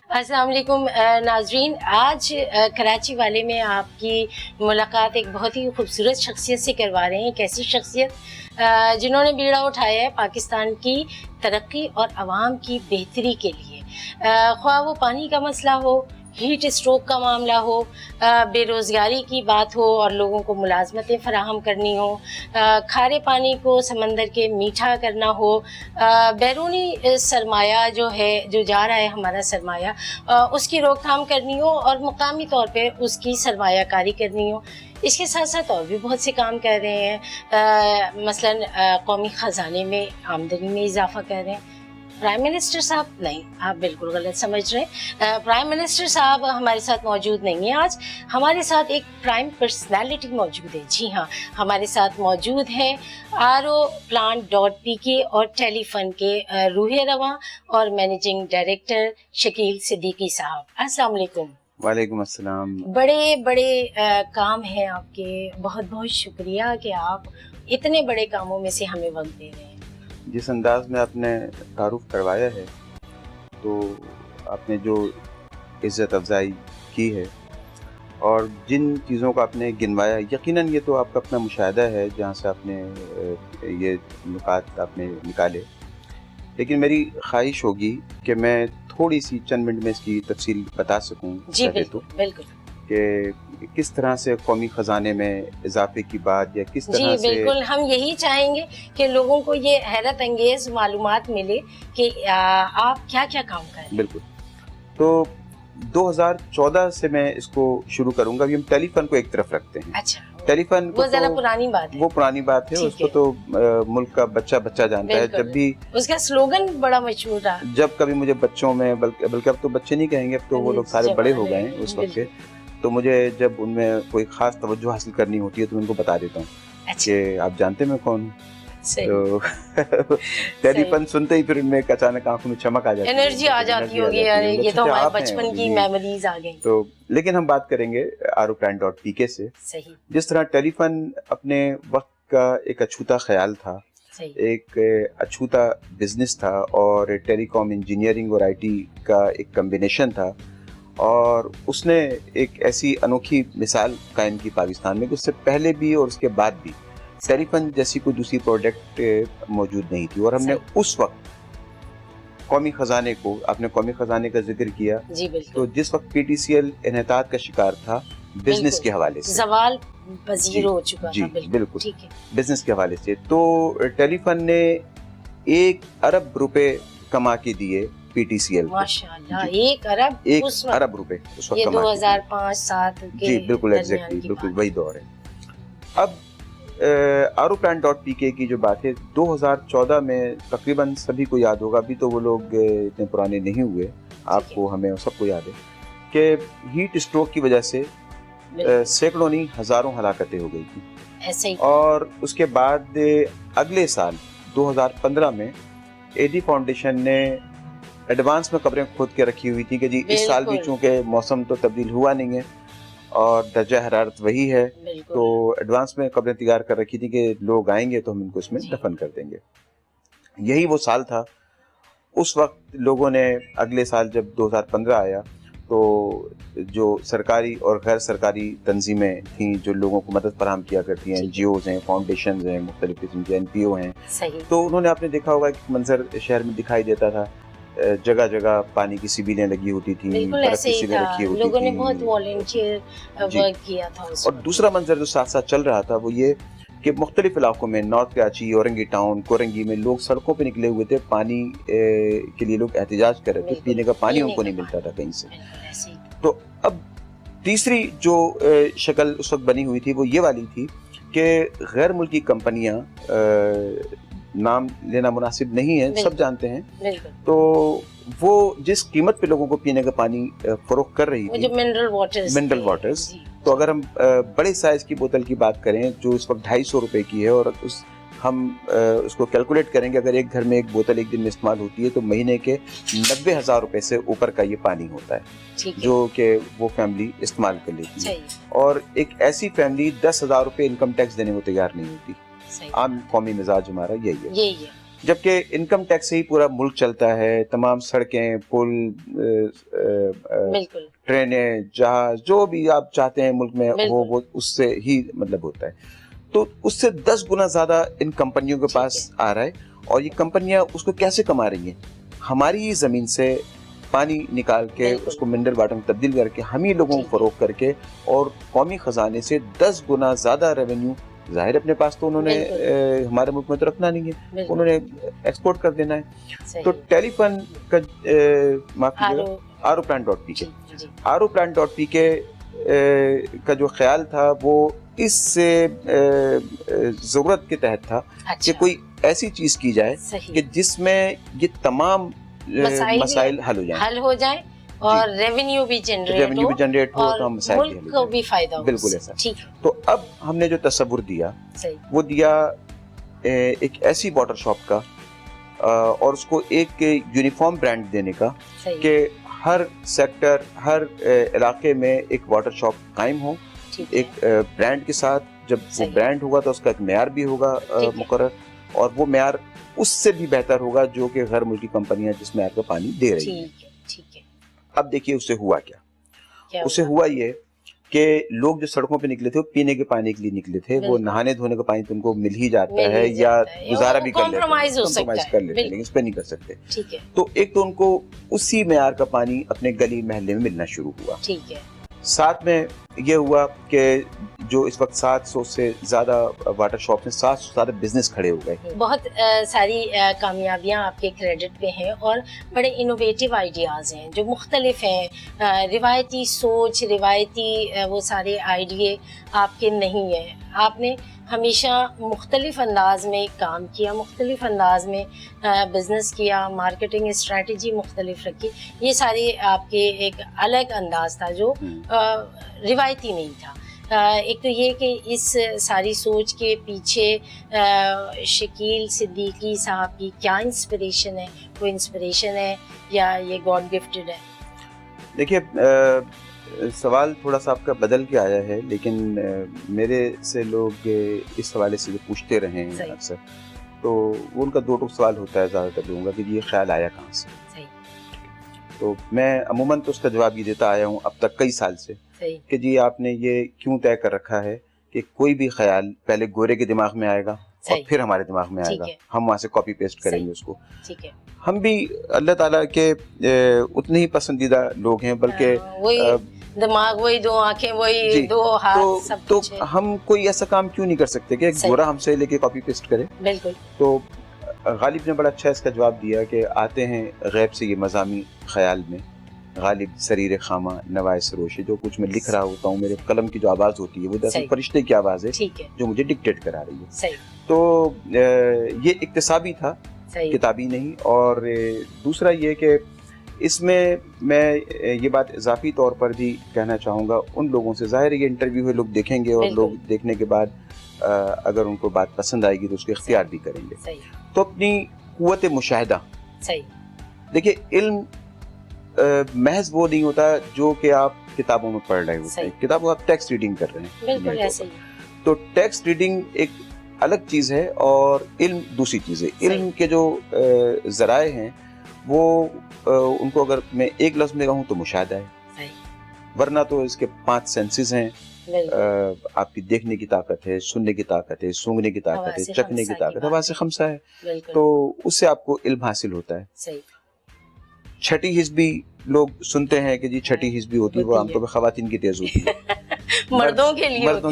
अस्सलाम वालेकुम नाजरीन, आज कराची वाले में आपकी मुलाकात एक बहुत ही खूबसूरत शख्सियत से करवा रहे हैं। एक ऐसी शख्सियत जिन्होंने बीड़ा उठाया है पाकिस्तान की तरक्की और आवाम की बेहतरी के लिए, ख्वाह वो पानी का मसला हो, हीट स्ट्रोक का मामला हो, बेरोज़गारी की बात हो और लोगों को मुलाजमतें फ़राहम करनी हो, खारे पानी को समंदर के मीठा करना हो, बैरूनी सरमाया जो है, जो जा रहा है हमारा सरमाया, उसकी रोकथाम करनी हो और मुकामी तौर पे उसकी सरमायाकारी करनी हो। इसके साथ साथ और भी बहुत से काम कर रहे हैं, मसलन कौमी ख़जाने में आमदनी में इजाफ़ा कर रहे हैं। प्राइम मिनिस्टर साहब नहीं, आप बिल्कुल गलत समझ रहे हैं। प्राइम मिनिस्टर साहब हमारे साथ मौजूद नहीं है आज। हमारे साथ एक प्राइम पर्सनालिटी मौजूद है। जी हाँ, हमारे साथ मौजूद है ROPlant.pk और टेलीफन के रूहे रवां और मैनेजिंग डायरेक्टर शकील सिद्दीकी साहब। अस्सलाम वालेकुम। वालेकुम अस्सलाम। बड़े बड़े काम हैं आपके, बहुत बहुत शुक्रिया कि आप इतने बड़े कामों में से हमें वक्त दे रहे हैं। जिस अंदाज में आपने तारुफ करवाया है, तो आपने जो इज़्ज़त अफ़ज़ाई की है और जिन चीज़ों को आपने गिनवाया, यकीनन ये तो आपका अपना मुशाहिदा है जहाँ से आपने ये नुकात आपने निकाले। लेकिन मेरी ख्वाहिश होगी कि मैं थोड़ी सी चंद मिनट में इसकी तफसील बता सकूँ। जी बिल्कुल, बिल्कुल। कि किस तरह से कौमी ख़जाने में इजाफे की बात या किस तरह जी बिल्कुल, हम यही चाहेंगे कि लोगों को ये हैरत अंगेज़ मालूमात मिले कि आप क्या क्या काम कर रहे हैं। बिल्कुल। तो 2014 से मैं इसको शुरू करूंगा। अभी हम टेलीफोन को एक तरफ रखते हैं। अच्छा, टेलीफोन वो ज़रा पुरानी बात है। वो पुरानी बात है, उसको तो मुल्क का बच्चा बच्चा जानता है। जब भी उसका स्लोगन बड़ा मशहूर था, जब कभी मुझे बच्चों में, बल्कि अब तो बच्चे नहीं कहेंगे, अब तो वो लोग सारे बड़े हो गए हैं उस वक्त के, तो मुझे जब उनमें कोई खास तवज्जो हासिल करनी होती है तो उनको बता देता हूँ कि आप जानते हैं मैं कौन हूँ। तो टेलीफोन सुनते ही फिर उनमें अचानक आंखों में चमक आ जाती है, एनर्जी आ जाती होगी, ये तो हमारे बचपन की मेमोरीज आ गई। तो लेकिन हम बात करेंगे ROPlant.pk से। सही। जिस तरह टेलीफोन अपने वक्त का एक अछूता ख्याल था, एक अछूता बिजनेस था और टेलीकॉम इंजीनियरिंग और IT का एक कम्बिनेशन था, और उसने एक ऐसी अनोखी मिसाल कायम की पाकिस्तान में कि उससे पहले भी और उसके बाद भी टेलीफोन जैसी कोई दूसरी प्रोडक्ट मौजूद नहीं थी। और हमने उस वक्त कौमी खजाने को, आपने कौमी खजाने का जिक्र किया, तो जिस वक्त PTCL इन्हतात का शिकार था बिजनेस के हवाले से, ज़वाल पज़ीर हो चुका था। बिल्कुल, ठीक है, बिजनेस के हवाले से, तो टेलीफोन ने 1 अरब रुपए कमा के दिए PTCL। माशाअल्लाह, 1 अरब रुपए उस वक्त ये कमा 2005-07 के। जी बिल्कुल, एग्जैक्टली, बिल्कुल वही दौर है। अब ROPlant.pk की जो बात है, 2014 में तकरीबन सभी को याद होगा, अभी तो वो लोग इतने पुराने नहीं हुए, आपको, हमें सबको याद है कि हीट स्ट्रोक की वजह से सैकड़ों नहीं हज़ारों हलाकतें हो गई थी। ऐसे ही। और उसके बाद अगले साल 2015 में AD फाउंडेशन ने एडवांस में कब्रें खोद के रखी हुई थी कि जी इस साल भी चूंकि मौसम तो तब्दील हुआ नहीं है और दर्जा हरारत वही है, तो एडवांस में कब्रें तैयार कर रखी थी कि लोग आएंगे तो हम इनको इसमें दफन कर देंगे। यही वो साल था। उस वक्त लोगों ने, अगले साल जब 2015 आया, तो जो सरकारी और गैर सरकारी तंजीमें थीं जो लोगों को मदद फराहम किया करती हैं, NGOs हैं, फाउंडेशन हैं, मुख्तलिफ किस्म के NPO हैं, तो उन्होंने, आपने देखा होगा कि मंजर शहर में दिखाई देता था, जगह जगह पानी की सिबिलें लगी होती थी, बर्फ की सिबिलें रखी होती थी, लोगों ने बहुत वॉलंटियर वर्क किया था उस। और दूसरा मंजर जो साथ साथ चल रहा था वो ये कि मुख्तलिफ इलाकों में, नॉर्थ कराची, औरंगी टाउन, कोरंगी में लोग सड़कों पे निकले हुए थे, पानी के लिए लोग एहतिजाज कर रहे थे, पीने का पानी उनको नहीं मिलता था कहीं से। तो अब तीसरी जो शक्ल उस वक्त बनी हुई थी वो ये वाली थी कि गैर मुल्की कंपनियां, नाम लेना मुनासिब नहीं है, सब जानते हैं, तो वो जिस कीमत पे लोगों को पीने का पानी फरोख्त कर रही थी, मिनरल वाटर्स, तो अगर हम बड़े साइज की बोतल की बात करें जो इस वक्त 250 रुपए की है, और हम उसको कैलकुलेट करेंगे, अगर एक घर में एक बोतल एक दिन में इस्तेमाल होती है तो महीने के 90,000 रुपए से ऊपर का ये पानी होता है जो कि वो फैमिली इस्तेमाल कर लेती है। और एक ऐसी फैमिली 10,000 रुपए इनकम टैक्स देने को तैयार नहीं होती। आम कौमी मिजाज हमारा यही है। जबकि इनकम टैक्स से ही पूरा मुल्क चलता है, तमाम सड़कें, पुल, बिल्कुल ट्रेनें, जहाज, जो भी आप चाहते हैं मुल्क में वो उससे ही मतलब होता है। तो उससे 10 गुना ज्यादा इन कंपनियों के पास आ रहा है, और ये कंपनियां उसको कैसे कमा रही हैं? हमारी ही जमीन से पानी निकाल के उसको मिनरल वाटर में तब्दील करके हम ही लोगों को फरोख्त करके, और कौमी खजाने से 10 गुना ज्यादा रेवेन्यू, जाहिर अपने पास तो उन्होंने हमारे मुल्क में तो रखना नहीं है, उन्होंने एक्सपोर्ट कर देना है। तो टेलीफोन का RO Plant.pk RO Plant.pk का जो ख्याल था वो इस जरूरत के तहत था कि कोई ऐसी चीज की जाए कि जिसमें ये तमाम मसाइल हल हो जाए और रेवेन्यू भी जनरेट हो तो हम मसाइल मुल्क को भी फायदा हो। बिल्कुल ऐसा। तो अब हमने जो तस्वुर दिया वो दिया एक ऐसी वाटर शॉप का, और उसको एक यूनिफॉर्म ब्रांड देने का कि हर सेक्टर, हर इलाके में एक वाटर शॉप कायम हो एक ब्रांड के साथ। जब वो ब्रांड होगा तो उसका एक मेयार भी होगा मुकर्रर, और वो मेयार उससे भी बेहतर होगा जो कि गैर मुल्की कंपनियां जिस मेयार का पानी दे रही हैं। ठीक है। अब देखिए उससे हुआ क्या उसे हुआ ये कि लोग जो सड़कों पे निकले थे वो पीने के पानी के लिए निकले थे, वो नहाने धोने का पानी तो उनको मिल ही जाता है या गुजारा भी कर लेते हैं, कॉम्प्रोमाइज कर लेते हैं, लेकिन इस पे नहीं कर सकते। ठीक है। तो एक तो उनको उसी मेयार का पानी अपने गली महल्ले में मिलना शुरू हुआ। ठीक है। साथ में ये हुआ कि जो इस वक्त 700 से ज्यादा वाटर शॉप में 700 से ज्यादा बिजनेस खड़े हो गए। बहुत सारी कामयाबियां आपके क्रेडिट पे हैं और बड़े इनोवेटिव आइडियाज़ हैं जो मुख्तलिफ हैं। रिवायती सोच, रिवायती वो सारे आइडिये आपके नहीं हैं। आपने हमेशा मुख्तलिफ अंदाज में काम किया, मुख्तलिफ अंदाज में बिज़नेस किया, मार्केटिंग स्ट्रेटजी मुख्तलिफ रखी। ये सारे आपके एक अलग अंदाज था जो रिवायती नहीं था। एक तो ये कि इस सारी सोच के पीछे शकील सिद्दीकी साहब की क्या इंस्पिरेशन है? वो इंस्पिरेशन है या ये गॉड गिफ्टेड है? देखिए सवाल थोड़ा सा आपका बदल के आया है, लेकिन मेरे से लोग इस हवाले से जो पूछते रहे हैं अक्सर, तो वो उनका दो टूक सवाल होता है ज़्यादातर लोगों का कि ये ख्याल आया कहाँ से। तो मैं अमूमन तो उसका जवाब ये देता आया हूँ अब तक कई साल से कि जी आपने ये क्यों तय कर रखा है कि कोई भी ख्याल पहले गोरे के दिमाग में आएगा और फिर हमारे दिमाग में आएगा, हम वहाँ से कॉपी पेस्ट करेंगे उसको। ठीक है। हम भी अल्लाह ताला के उतने ही पसंदीदा लोग हैं, बल्कि दिमाग वही, दो आंखें वही, दो हाथ, सब तो कुछ है। हम कोई ऐसा काम क्यों नहीं कर सकते कि एक गोरा हमसे लेके कॉपी पेस्ट करे? बिल्कुल। तो गालिब ने बड़ा अच्छा इसका जवाब दिया कि आते हैं गैब से ये मज़ामी ख्याल में, गालिब सरीर खामा नवाए सरोशे, जो कुछ मैं लिख रहा होता हूँ मेरे कलम की जो आवाज़ होती है वो दरअसल फरिश्ते की आवाज़ है जो मुझे डिक्टेट करा रही है। तो ये इक्तिसाबी था, किताबी नहीं। और दूसरा ये कि इसमें मैं ये बात इजाफी तौर पर भी कहना चाहूँगा उन लोगों से, ज़ाहिर है ये इंटरव्यू है, लोग देखेंगे और लोग देखने के बाद अगर उनको बात पसंद आएगी तो उसको इख्तियार भी करेंगे। तो अपनी कुव्वत मुशाहिदा, देखिए इल्म महज वो नहीं होता जो कि आप किताबों में पढ़ रहे होते हैं, किताबों आप टेक्स्ट रीडिंग कर रहे हैं। बिल्कुल ऐसे ही। तो टेक्स्ट रीडिंग एक अलग चीज़ है और इल्म दूसरी चीज़ है। इल्म के जो ज़राए हैं वो उनको अगर मैं एक लफ्ज़ में कहूँ तो मुशाहिदा है, वरना तो इसके 5 सेंसेस हैं। आपकी देखने की ताकत है, सुनने की ताकत है, सूंघने की ताकत है, चखने की ताकत है, हवा से खमसा है, तो उससे आपको इल्म हासिल होता है। छठी हिस्स भी लोग सुनते हैं कि जी छठी हिस्स भी होती है, वो आमतौर पर खवातीन की तेज होती है। मर्दों के लिए मर्दों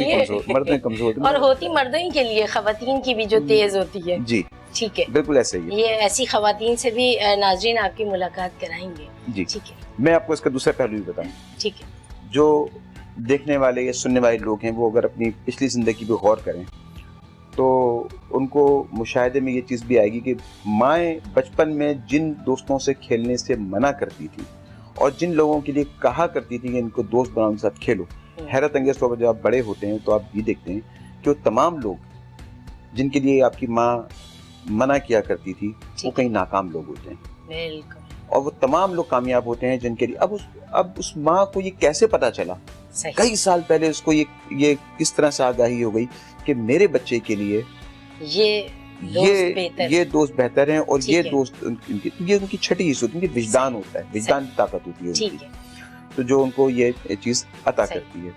की कमजोर और होती मर्दों ही के लिए, खवातीन की भी जो तेज होती है। जी ठीक है, बिल्कुल ऐसे ही। ये ऐसी खवातीन से भी नाज़रीन आपकी मुलाकात कराएंगे। जी ठीक है। मैं आपको इसका दूसरा पहलू भी बताऊं। ठीक है। जो देखने वाले या सुनने वाले लोग हैं वो अगर अपनी पिछली जिंदगी पे गौर करें तो उनको मुशाहिदे में ये चीज़ भी आएगी कि माएँ बचपन में जिन दोस्तों से खेलने से मना करती थी और जिन लोगों के लिए कहा करती थी कि इनको दोस्त बनाओ, उनके साथ खेलो, हैरत अंगेज़ तौर पर जब आप बड़े होते हैं तो आप ये देखते हैं कि वो तमाम लोग जिनके लिए आपकी माँ मना किया करती थी वो कहीं नाकाम लोग होते हैं। बिल्कुल। और वो तमाम लोग कामयाब होते हैं जिनके लिए अब उस माँ को ये कैसे पता चला, कई साल पहले उसको ये किस तरह से आगाही हो गई कि मेरे बच्चे के लिए ये ये दोस्त बेहतर हैं और ठीक ये है। दोस्त ये उनकी छठी हिस्स होती है, उनकी विजदान होता है, विजदान की ताकत होती है ठीक उनकी, है। तो जो उनको ये चीज़ अता सही। करती है।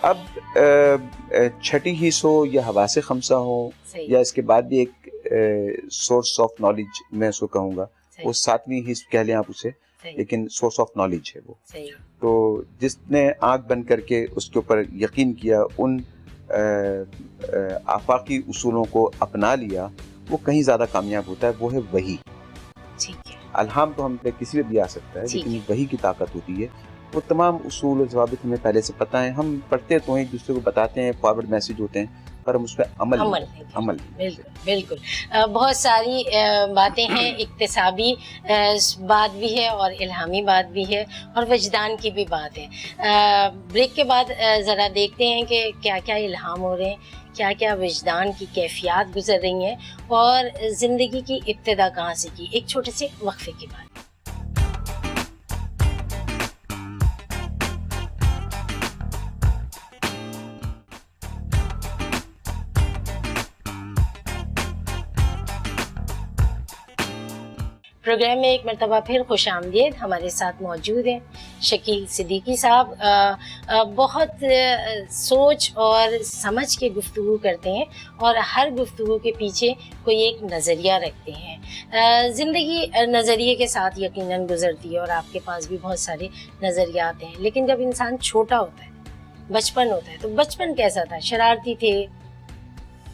अब छठी हिस्स हो या हवासे खमसा हो सही या इसके बाद भी एक सोर्स ऑफ नॉलेज मैं उसको कहूँगा, वो सही सातवीं हिस्स कह लें आप उसे, सही लेकिन सोर्स ऑफ नॉलेज है वो। सही तो जिसने आँख बंद करके उसके ऊपर यकीन किया, उन आफाकी उसूलों को अपना लिया, वो कहीं ज़्यादा कामयाब होता है। वो है वही। ठीक है। अल्हाम तो हम पे किसी पे भी आ सकता है, ठीक लेकिन वही की ताकत होती है। वो तमाम उसूल और ज़वाबित हमें पहले से पता है, हम पढ़ते तो हैं, एक दूसरे को बताते हैं, फॉरवर्ड मैसेज होते हैं, पर हम उस पर अमल अमल नहीं नहीं करते, अमल नहीं बिल्कुल करते। बिल्कुल। बहुत सारी बातें हैं, इक्तिसाबी बात भी है और इल्हामी बात भी है और वजदान की भी बात है। ब्रेक के बाद ज़रा देखते हैं कि क्या क्या इल्हाम हो रहे हैं, क्या क्या वजदान की कैफियत गुजर रही हैं और ज़िंदगी की इब्तिदा कहाँ से की। एक छोटे से वक्फे के बाद। प्रोग्राम में एक मरतबा फिर खुश आमदीद। हमारे साथ मौजूद हैं शकील सिद्दीकी साहब। बहुत सोच और समझ के गुफ्तगू करते हैं और हर गुफ्तगू के पीछे कोई एक नज़रिया रखते हैं। ज़िंदगी नज़रिए के साथ यकीनन गुजरती है और आपके पास भी बहुत सारे नज़रियात हैं, लेकिन जब इंसान छोटा होता है, बचपन होता है, तो बचपन कैसा था? शरारती थे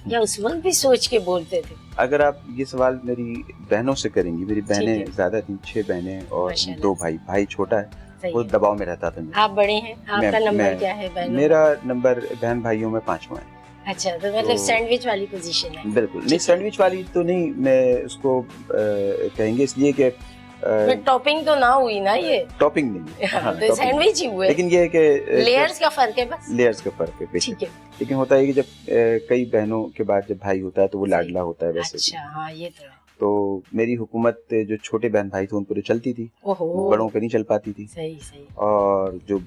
या उस वक्त भी सोच के बोलते थे? अगर आप ये सवाल मेरी बहनों से करेंगी, मेरी ठीक है। बहनें ज़्यादा थी, 6 बहनें और माशाल्लाह। 2 भाई। भाई छोटा है, सही वो है। दबाव में रहता था मेरे। आप बड़े हैं, आपका नंबर क्या है बहनों में? मेरा नंबर बहन भाइयों में 5वां है। अच्छा, तो मतलब तो- सैंडविच वाली पोजीशन है। बिल्कुल नहीं, ठीक है। सैंडविच वाली तो नहीं, मैं उसको कहेंगे इसलिए कि पर टॉपिंग तो ना हुई ना ये। टॉपिंग नहीं है। हाँ, तो टॉपिंग सैंडविच ही हुए। लेकिन ये है कि लेयर्स का फर्क है बस। लेयर्स का फर्क है बेशक। ठीक है। लेकिन होता है कि जब कई बहनों के बाद जब भाई होता है तो वो लाडला होता है वैसे भी। अच्छा, हाँ ये तो है। तो मेरी हुकूमत जो छोटे बहन भाई थे उन पर चलती थी, ओहो। बड़ों पे नहीं चल पाती थी। सही सही और जो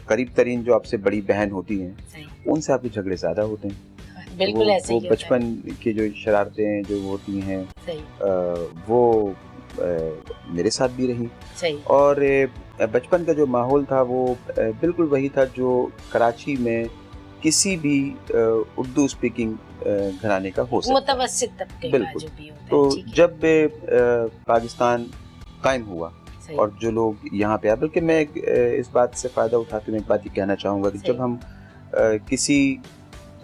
करीब तरीन जो आपसे बड़ी बहन होती हैं, सही। उनसे आपके झगड़े ज्यादा होते हैं। बिल्कुल वो, ऐसे ही वो होता है। बचपन की जो शरारतें जो होती हैं, सही वो मेरे साथ भी रही। सही। और बचपन का जो माहौल था वो बिल्कुल वही था जो कराची में किसी भी उर्दू स्पीकिंग घराने का हो सकता है। मुतवस्सित तबके का बिल्कुल। जो भी होता है। तो ठीक है। जब पाकिस्तान कायम हुआ सही। और जो लोग यहाँ पे आए, बल्कि मैं इस बात से फ़ायदा उठाते हुए एक बात ये कहना चाहूँगा कि सही। जब हम किसी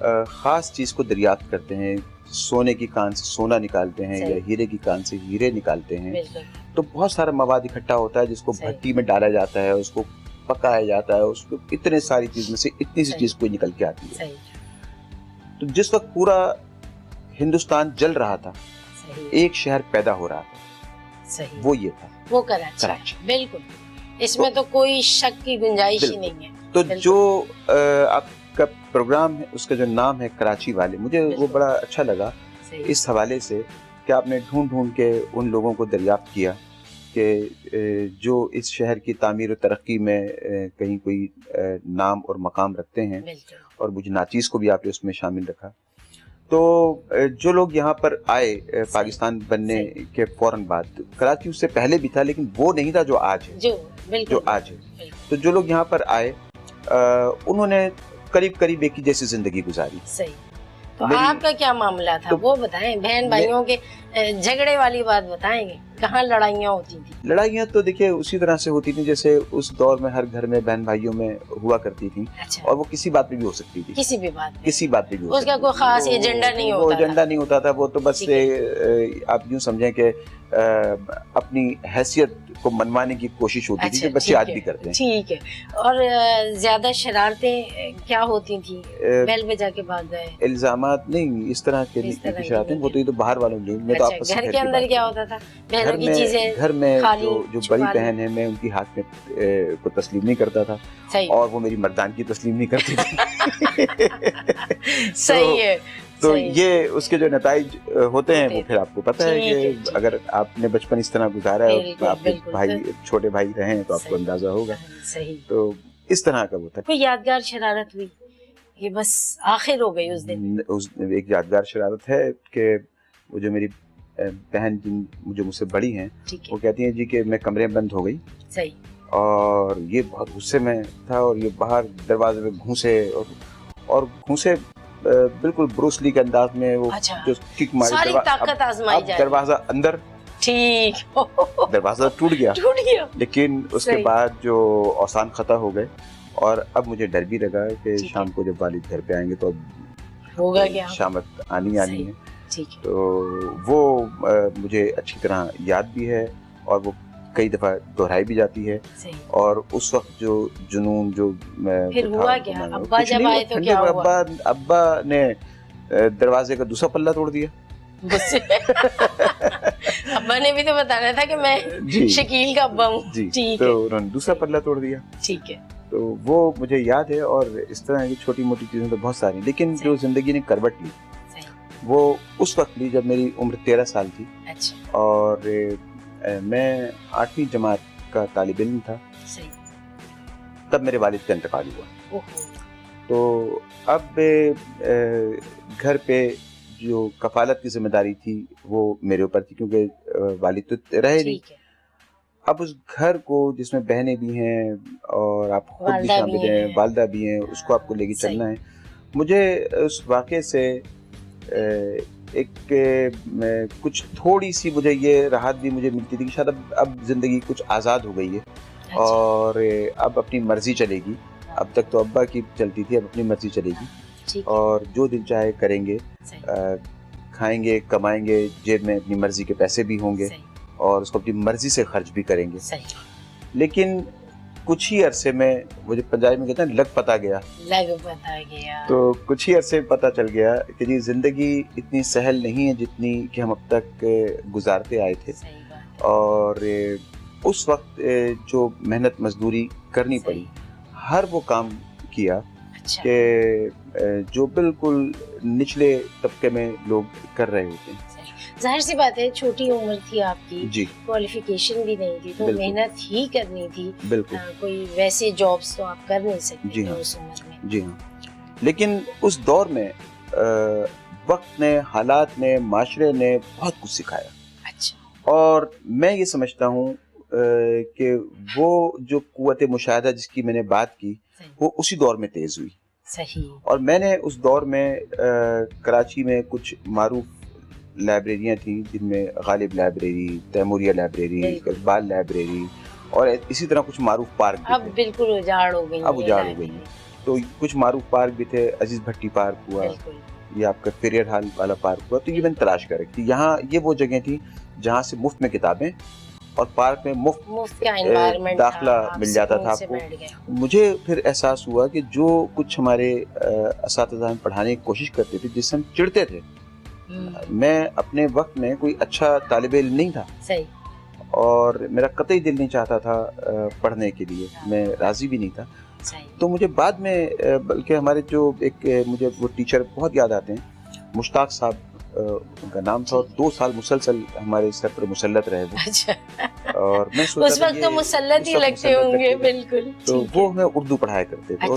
ख़ास चीज़ को दरियाफ्त करते हैं, सोने की कान से सोना निकालते हैं सही। या हीरे की कान से हीरे निकालते हैं, बिल्कुल तो बहुत सारा मवाद इकट्ठा होता है जिसको सही। भट्टी में डाला जाता है, उसको पकाया जाता है, उसको इतने सारी चीज़ में से इतनी सी सही। चीज़ कोई निकल के आती है। सही तो जिस वक्त पूरा हिंदुस्तान जल रहा था, सही एक शहर पैदा हो रहा था, सही। वो ये था, वो कराची। कराची। बिल्कुल, इसमें तो कोई शक की गुंजाइश ही बिल्कुल। नहीं है। तो बिल्कुल। जो आपका प्रोग्राम है उसका जो नाम है कराची वाले, मुझे वो बिल्कुल। बड़ा अच्छा लगा सही। इस हवाले से कि आपने ढूंढ ढूंढ के उन लोगों को दरियाफ्त किया कि जो इस शहर की तामीर और तरक्की में कहीं कोई नाम और मकाम रखते हैं, बिल्कुल और मुझे नाचीज़ को भी आपने उसमें शामिल रखा। तो जो लोग यहाँ पर आए पाकिस्तान बनने के फौरन बाद, कराची उससे पहले भी था लेकिन वो नहीं था जो आज है, जो बिल्कुल जो आज है। बिल्कुल तो जो लोग यहाँ पर आए उन्होंने करीब करीब एक ही जैसी जिंदगी गुजारी। सही। तो मेरी- आपका क्या मामला था तो- वो बताएं, बहन भाइयों के झगड़े वाली बात बताएंगे, कहाँ लड़ाइयाँ होती थी? लड़ाइयाँ तो देखिए उसी तरह से होती थी जैसे उस दौर में हर घर में बहन भाइयों में हुआ करती थी, अच्छा, और वो किसी बात पे भी हो सकती थी, किसी भी बात पे? किसी बात पे भी हो उसका सकती कोई थी। खास वो- एजेंडा नहीं वो होता था। एजेंडा नहीं होता था, वो तो बस ठीक आप यूँ समझें कि अपनी हैसियत को मनवाने की कोशिश होती थी, अच्छा, जो बच्चे ठीक आज है, भी करते हैं। ठीक है। और ज्यादा शरारतें क्या होती थी? बेल बजा के भाग गए? इल्जामात नहीं, इस तरह के इस तरह की शरारतें, नहीं वो तो ये तो बाहर वालों ने, मैं तो अच्छा, आपस घर के अंदर क्या होता था? बहनों घर की में, चीजें घर में खाली जो छुपा बड़ी ली। बहन है, मैं उनकी हाथ में को तस्लीम नहीं करता था, सही और वो मेरी मर्दान की तस्लीम नहीं करती थी। सही है। तो सही। ये उसके जो नताइज होते हैं वो फिर आपको पता है ठीक है, कि ठीक अगर आपने बचपन इस तरह गुजारा है बिल्कुल, और आपके बिल्कुल, भाई छोटे भाई रहे हैं तो आपको सही। अंदाजा होगा। सही। तो इस तरह का वो था। कोई यादगार शरारत हुई ये बस आखिर हो गई उस दिन? उस एक यादगार शरारत है कि وہ جو میری بہن جو مجھ سے بڑی ہیں ٹھیک وہ ہے کہتی ہیں جی کہ میں کمرے میں بند ہو گئی صحیح اور یہ بہت غصے میں تھا اور یہ باہر دروازے میں گھوسے اور گھوسے بالکل بروس لی کے انداز میں وہ اچھا جو کک ماری ساری طاقت آزمائی اب جا رہی دروازہ اندر ٹھیک دروازہ ٹوٹ گیا ٹوٹ گیا لیکن اس کے صحیح بعد جو اوسان خطا ہو گئے اور اب مجھے ڈر بھی لگا کہ ٹھیک ہے شام کو جب والد گھر پہ آئیں گے تو اب ہوگا کیا شامت آنی صحیح ہے ٹھیک ہے تو وہ مجھے اچھی طرح یاد بھی ہے اور وہ کئی دفعہ دہرائی بھی جاتی ہے صحیح اور اس وقت جو جنون جو پھر وہ ہوا تھا کیا میں ابا کچھ جب نہیں آئے تو ٹھنڈے کیا ہوا ابا نے دروازے کا دوسرا پلہ توڑ دیا غصے ابا نے بھی تو بتانا تھا کہ میں جی شکیل کا ابا ہوں جی ٹھیک تو ہے انہوں نے دوسرا پلہ توڑ دیا ٹھیک ہے تو وہ مجھے یاد ہے اور اس طرح کی چھوٹی موٹی چیزیں تو بہت ساری لیکن جو زندگی نے کروٹ لی صحیح وہ اس وقت لی جب میری عمر 13 سال تھی اچھا اور میں 8ویں جماعت کا طالب علم تھا صحیح تب میرے والد کا انتقال ہوا اوہو تو اب گھر پہ جو کفالت کی ذمہ داری تھی وہ میرے اوپر تھی کیونکہ والد تو رہے نہیں ٹھیک ہے اب اس گھر کو جس میں بہنیں بھی ہیں اور آپ خود بھی والدہ شامل بھی ہیں ہیں والدہ بھی ہیں اس کو آپ کو لے کے صحیح چلنا ہے مجھے اس واقعے سے ایک کچھ تھوڑی سی مجھے یہ راحت بھی مجھے ملتی تھی کہ شاید اب زندگی کچھ آزاد ہو گئی ہے اچھا اور اب اپنی مرضی چلے گی اب تک تو ابا کی چلتی تھی اب اپنی مرضی چلے گی ٹھیک اور جو دل چاہے کریں گے صحیح کھائیں گے کمائیں گے جیب میں اپنی مرضی کے پیسے بھی ہوں گے صحیح اور اس کو اپنی مرضی سے خرچ بھی کریں گے صحیح لیکن کچھ ہی عرصے میں وہ جو پنجابی میں کہتے ہیں لگ پتا گیا لگ بتا گیا تو کچھ ہی عرصے میں پتا چل گیا کہ جی زندگی اتنی سہل نہیں ہے جتنی کہ ہم اب تک گزارتے آئے تھے صحیح بات اور اس وقت جو محنت مزدوری کرنی پڑی ہر وہ کام کیا اچھا کہ جو بالکل نچلے طبقے میں لوگ کر رہے ہوتے ہیں ظاہر سی بات ہے چھوٹی عمر تھی آپ کی جی کوالیفیکیشن بھی نہیں تھی تو بالکل محنت ہی کرنی تھی بالکل کوئی ویسے جابس تو آپ کر نہیں سکتے جی تھے ہاں اس عمر میں جی ہاں لیکن اس دور میں وقت نے حالات نے معاشرے نے بہت کچھ سکھایا اچھا اور میں یہ سمجھتا ہوں کہ وہ جو قوت مشاہدہ جس کی میں نے بات کی وہ اسی دور میں تیز ہوئی صحیح اور میں نے اس دور میں کراچی میں کچھ معروف لائبریریاں تھیں جن میں غالب library Taimuria library Iqbal library اور اسی طرح کچھ معروف پارک بھی اب تھے بالکل اجاڑ ہو گئی اب اجاڑ ہو گئی ہیں تو کچھ معروف پارک بھی تھے عزیز بھٹی پارک ہوا بالکل یہ آپ کا پیریڈ ہال والا پارک ہوا تو یہ میں نے تلاش کر رکھی یہاں یہ وہ جگہ تھی جہاں سے مفت میں کتابیں اور پارک میں مفت کا انوائرمنٹ داخلہ مل جاتا تھا آپ کو مجھے پھر احساس ہوا کہ جو کچھ ہمارے اساتذہ پڑھانے کی کوشش کرتے تھے جس سے ہم چڑھتے تھے میں اپنے وقت میں کوئی اچھا طالب علم نہیں تھا صحیح اور میرا قطعی دل نہیں چاہتا تھا پڑھنے کے لیے میں راضی بھی نہیں تھا تو مجھے بعد میں بلکہ ہمارے جو ایک مجھے وہ ٹیچر بہت یاد آتے ہیں مشتاق صاحب ان کا نام تھا اور 2 سال مسلسل ہمارے سر پر مسلط رہے وہ اور میں سوچا اس وقت تو مسلط ہی لگتے ہوں گے بالکل تو وہ ہمیں اردو پڑھایا کرتے تھے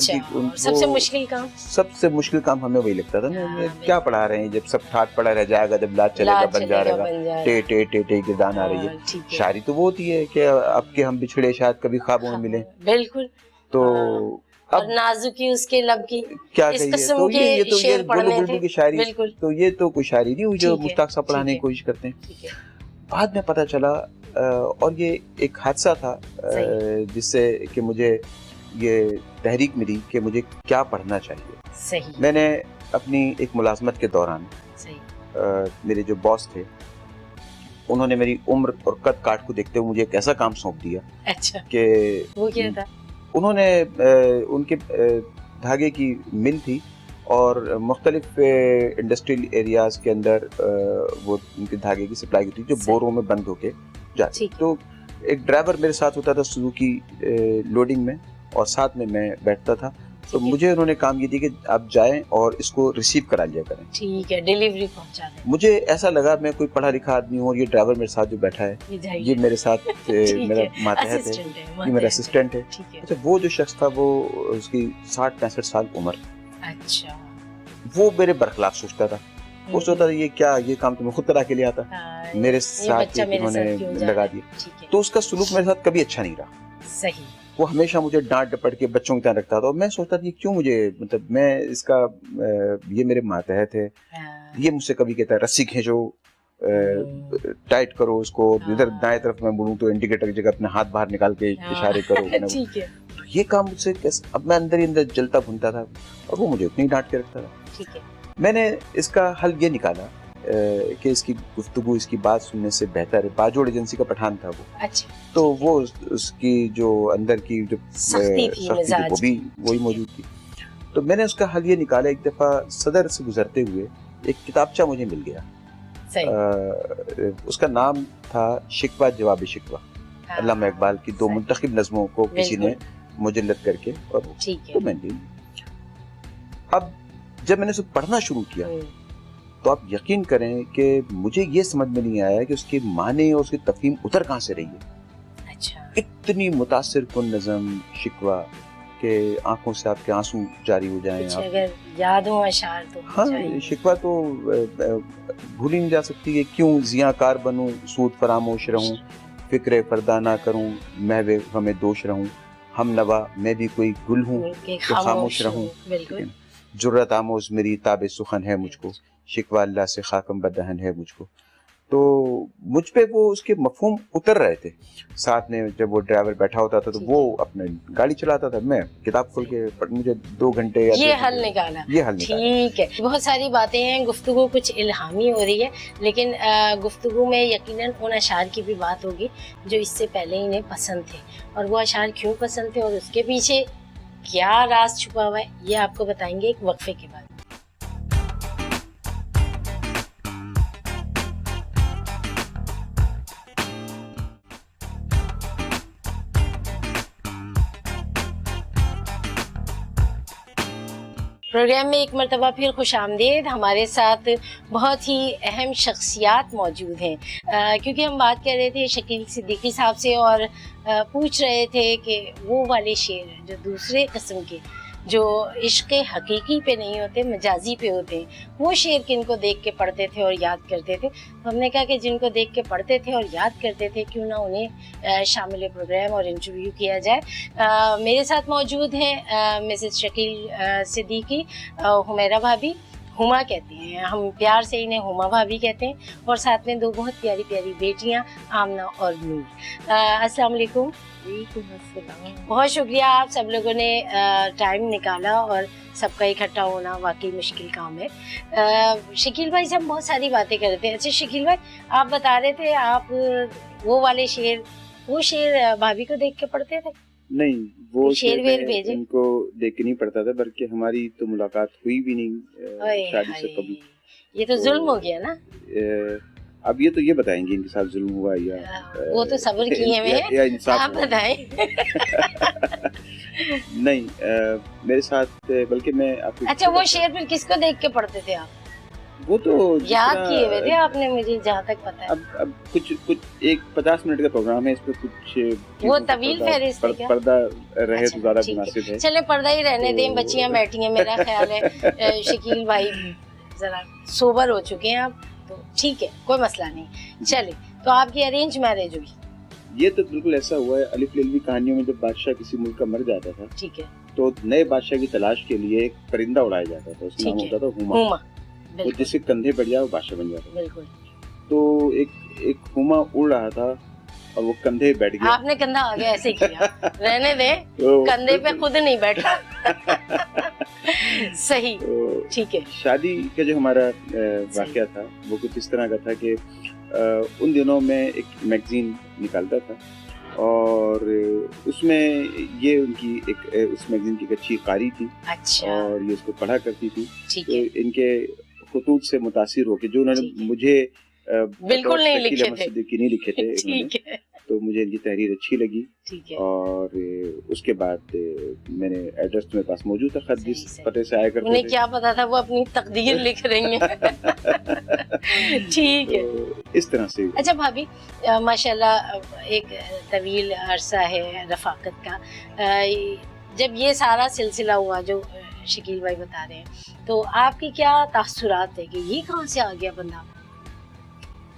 سب سے مشکل کام ہمیں وہی لگتا تھا نا کیا پڑھا رہے ہیں جب سب ٹھاٹ پڑا رہ جائے گا جب لاد چلے گا بن جائے گا ٹے ٹے ٹے ٹے گردان آ رہی ہے شاعری تو وہ ہوتی ہے کہ اب کے ہم بچھڑے شاید کبھی خوابوں میں ملیں بالکل تو اور نازکی اس کے لب کی کیا اس کہیے قسم تو کے شعر پڑھنے بلبل کی شاعری تو یہ تو کوئی شاعری نہیں ہوئی جو مشتاق صاحب پڑھانے کی کوشش کرتے ہیں بعد میں پتہ چلا اور یہ ایک حادثہ تھا جس سے کہ مجھے یہ تحریک ملی کہ مجھے کیا پڑھنا چاہیے میں نے اپنی ایک ملازمت کے دوران میرے جو باس تھے انہوں نے میری عمر اور قد کاٹ کو دیکھتے ہوئے مجھے ایک ایسا کام سونپ دیا کہ وہ کیا تھا انہوں نے ان کے دھاگے کی مل تھی اور مختلف انڈسٹریل ایریاز کے اندر وہ ان کے دھاگے کی سپلائی ہوتی جو بوروں میں بند ہو کے جاتی تو ایک ڈرائیور میرے ساتھ ہوتا تھا سوزوکی لوڈنگ میں اور ساتھ میں بیٹھتا تھا تو مجھے انہوں نے کام یہ دی کہ آپ جائیں اور اس کو ریسیو کرا لیا کریں ٹھیک ہے ڈیلیوری پہنچا دیں مجھے ایسا لگا میں کوئی پڑھا لکھا آدمی ہوں اور یہ ڈرائیور میرے ساتھ جو بیٹھا ہے یہ میرے ساتھ میرا ماتحت ہے یہ میرا اسسٹنٹ ہے اچھا وہ جو شخص تھا وہ اس کی 60-65 سال عمر اچھا وہ میرے برخلاف سوچتا تھا وہ سوچتا تھا یہ کام تو میں خود کرا کے لے آتا, ہاں، میرے یہ ساتھ بچہ میرے انہوں ساتھ کیوں نے جا لگا رہا ہے؟ دیا. ٹھیک ہے، تو اس کا سلوک میرے ساتھ کبھی اچھا نہیں رہا. صحیح. وہ ہمیشہ مجھے ڈانٹ ڈپٹ کے بچوں کی طرح رکھتا تھا, اور میں سوچتا تھا یہ کیوں مجھے, مطلب میں اس کا یہ میرے ماتحت ہے, ہاں، یہ مجھ سے کبھی کہتا ہے رسی کھینچو, ٹائٹ کرو اس کو, ادھر دائیں طرف میں بولوں تو انڈیکیٹر کی جگہ اپنا ہاتھ باہر نکال کے اشارے کرو. ٹھیک ہے، تو یہ کام مجھ سے کیسے, اب میں اندر ہی اندر جلتا بھنتا تھا, اور وہ مجھے اتنی ڈانٹ کے رکھتا تھا. ٹھیک ہے. میں نے اس کا حل یہ نکالا کہ اس کی گفتگو, اس کی بات سننے سے بہتر ہے. باجوڑ ایجنسی کا پٹھان تھا وہ, اچھا، تو وہ اس کی جو اندر کی جو سختی تھی مزاج وہ بھی کی. وہی موجود تھی. تو میں نے اس کا حل یہ نکالا, ایک دفعہ صدر سے گزرتے ہوئے ایک کتابچہ مجھے مل گیا, اس کا نام تھا شکوہ جواب شکوہ, علامہ اقبال کی 2 منتخب نظموں کو کسی نے مجلد کر کے, اور تو میں نے اب جب میں نے اسے پڑھنا شروع کیا تو آپ یقین کریں کہ مجھے یہ سمجھ میں نہیں آیا کہ اس کے معنی اور اس کی تفہیم اتر کہاں سے رہی ہے. اچھا، اتنی متاثر کن نظم شکوہ کہ آنکھوں سے آپ کے آنسو جاری ہو جائیں. اگر یاد ہو اشعار تو ہاں, شکوہ تو بھول ہی نہیں جا سکتی کہ کیوں زیاں کار بنوں سود فراموش رہوں, فکر پردہ نہ کروں محو ہمیں دوش رہوں, ہم نوا میں بھی کوئی گل ہوں کہ خاموش رہوں. جرت آموز میری تاب سخن ہے مجھ کو, شکوہ اللہ سے خاکم بدہن ہے مجھ کو. تو مجھ پہ وہ اس کے مفہوم اتر رہے تھے. ساتھ میں جب وہ ڈرائیور بیٹھا ہوتا تھا تو وہ اپنے گاڑی چلاتا تھا, میں کتاب کھول کے مجھے 2 گھنٹے یہ حل نکالا. ٹھیک ہے, بہت ساری باتیں ہیں, گفتگو کچھ الہامی ہو رہی ہے, لیکن گفتگو میں یقیناً ان اشعار کی بھی بات ہوگی جو اس سے پہلے انہیں پسند تھے, اور وہ اشعار کیوں پسند تھے اور اس کے پیچھے کیا راز چھپا ہوا ہے یہ آپ کو بتائیں گے ایک وقفے کے بعد. پروگرام میں ایک مرتبہ پھر خوش آمدید. ہمارے ساتھ بہت ہی اہم شخصیات موجود ہیں, کیونکہ ہم بات کر رہے تھے شکیل صدیقی صاحب سے, اور پوچھ رہے تھے کہ وہ والے شعر جو دوسرے قسم کے, جو عشق حقیقی پہ نہیں ہوتے, مجازی پہ ہوتے ہیں, وہ شعر کن کو دیکھ کے پڑھتے تھے اور یاد کرتے تھے. تو ہم نے کہا کہ جن کو دیکھ کے پڑھتے تھے اور یاد کرتے تھے کیوں نہ انہیں شامل پروگرام اور انٹرویو کیا جائے. میرے ساتھ موجود ہیں مسز شکیل صدیقی, حمیرہ بھابھی, ہما کہتے ہیں ہم پیار سے انہیں, ہما بھابھی کہتے ہیں, اور ساتھ میں 2 بہت پیاری پیاری بیٹیاں آمنہ اور نور. السلام علیکم. وعلیکم السلام. بہت شکریہ, آپ سب لوگوں نے ٹائم نکالا, اور سب کا اکٹھا ہونا واقعی مشکل کام ہے. شکیل بھائی سے ہم بہت ساری باتیں کر رہے تھے. اچھا شکیل بھائی, آپ بتا رہے تھے آپ وہ والے شعر, وہ شعر بھابھی کو دیکھ کے پڑھتے تھے؟ نہیں, وہ شعر ویر بھیجے ان کو دیکھ کے نہیں پڑھتا تھا, بلکہ ہماری تو ملاقات ہوئی بھی نہیں شادی سے کبھی. یہ تو ظلم ہو گیا نا. اب یہ تو یہ بتائیں گے ان کے ساتھ ظلم ہوا یا وہ تو صبر کیے ہوئے ہیں, آپ بتائیں. نہیں, میرے ساتھ, بلکہ میں آپ. اچھا, وہ شعر پھر کس کو دیکھ کے پڑھتے تھے آپ؟ وہ تو یاد کیے ہوئے تھے آپ نے, مجھے جہاں تک پتا ہے. اب کچھ ایک 50 منٹ کا پروگرام ہے, اس پہ کچھ وہ طویل فہرست ہے کیا؟ پردہ رہے تو زیادہ مناسب ہے. چلیں پردہ ہی رہنے دیں, بچیاں بیٹھی ہیں, میرا خیال ہے شکیل بھائی ذرا سوبر ہو چکے ہیں آپ, تو ٹھیک ہے, کوئی مسئلہ نہیں. چلیں, تو آپ کی ارینج میرج ہوئی؟ یہ تو بالکل ایسا ہوا ہے, الف لیلوی کہانیوں میں جب بادشاہ کسی ملک کا مر جاتا تھا, ٹھیک ہے, تو نئے بادشاہ کی تلاش کے لیے ایک پرندہ اڑایا جاتا تھا, اس کا نام ہوتا تھا ہوما. وہ جس کے کندھے پڑ جائے وہ بادشاہ بن جاتا. بالکل. تو ایک ہوما اڑ رہا تھا اور وہ کندھے بیٹھ گیا. آپ نے کندھا آگے ایسے کیا, رہنے دیں, کندھے پہ خود نہیں بیٹھا. صحیح, ٹھیک ہے. شادی کا جو ہمارا واقعہ تھا وہ کچھ اس طرح کا تھا کہ ان دنوں میں ایک میگزین نکالتا تھا, اور اس میں یہ ان کی اس میگزین کی ایک اچھی قاری تھی. اچھا. اور یہ اس کو پڑھا کرتی تھی. ٹھیک ہے. ان کے خطوط سے متاثر ہو کے, جو انہوں نے مجھے بالکل نہیں لکھے تھے, ٹھیک ہے, تو مجھے ان کی تحریر اچھی لگی. ٹھیک ہے. اور اس کے بعد میں نے ایڈریس میرے پاس موجود تھا, خط جس پتے سے آیا کرتے تھے. انہیں کیا پتا تھا وہ اپنی تقدیر لکھ رہی ہیں. ٹھیک ہے, اس طرح سے. اچھا بھابھی, ماشاءاللہ ایک طویل عرصہ ہے رفاقت کا, جب یہ سارا سلسلہ ہوا جو شکیل بھائی بتا رہے ہیں تو آپ کی کیا تاثرات ہے کہ یہ کہاں سے آ گیا بندہ؟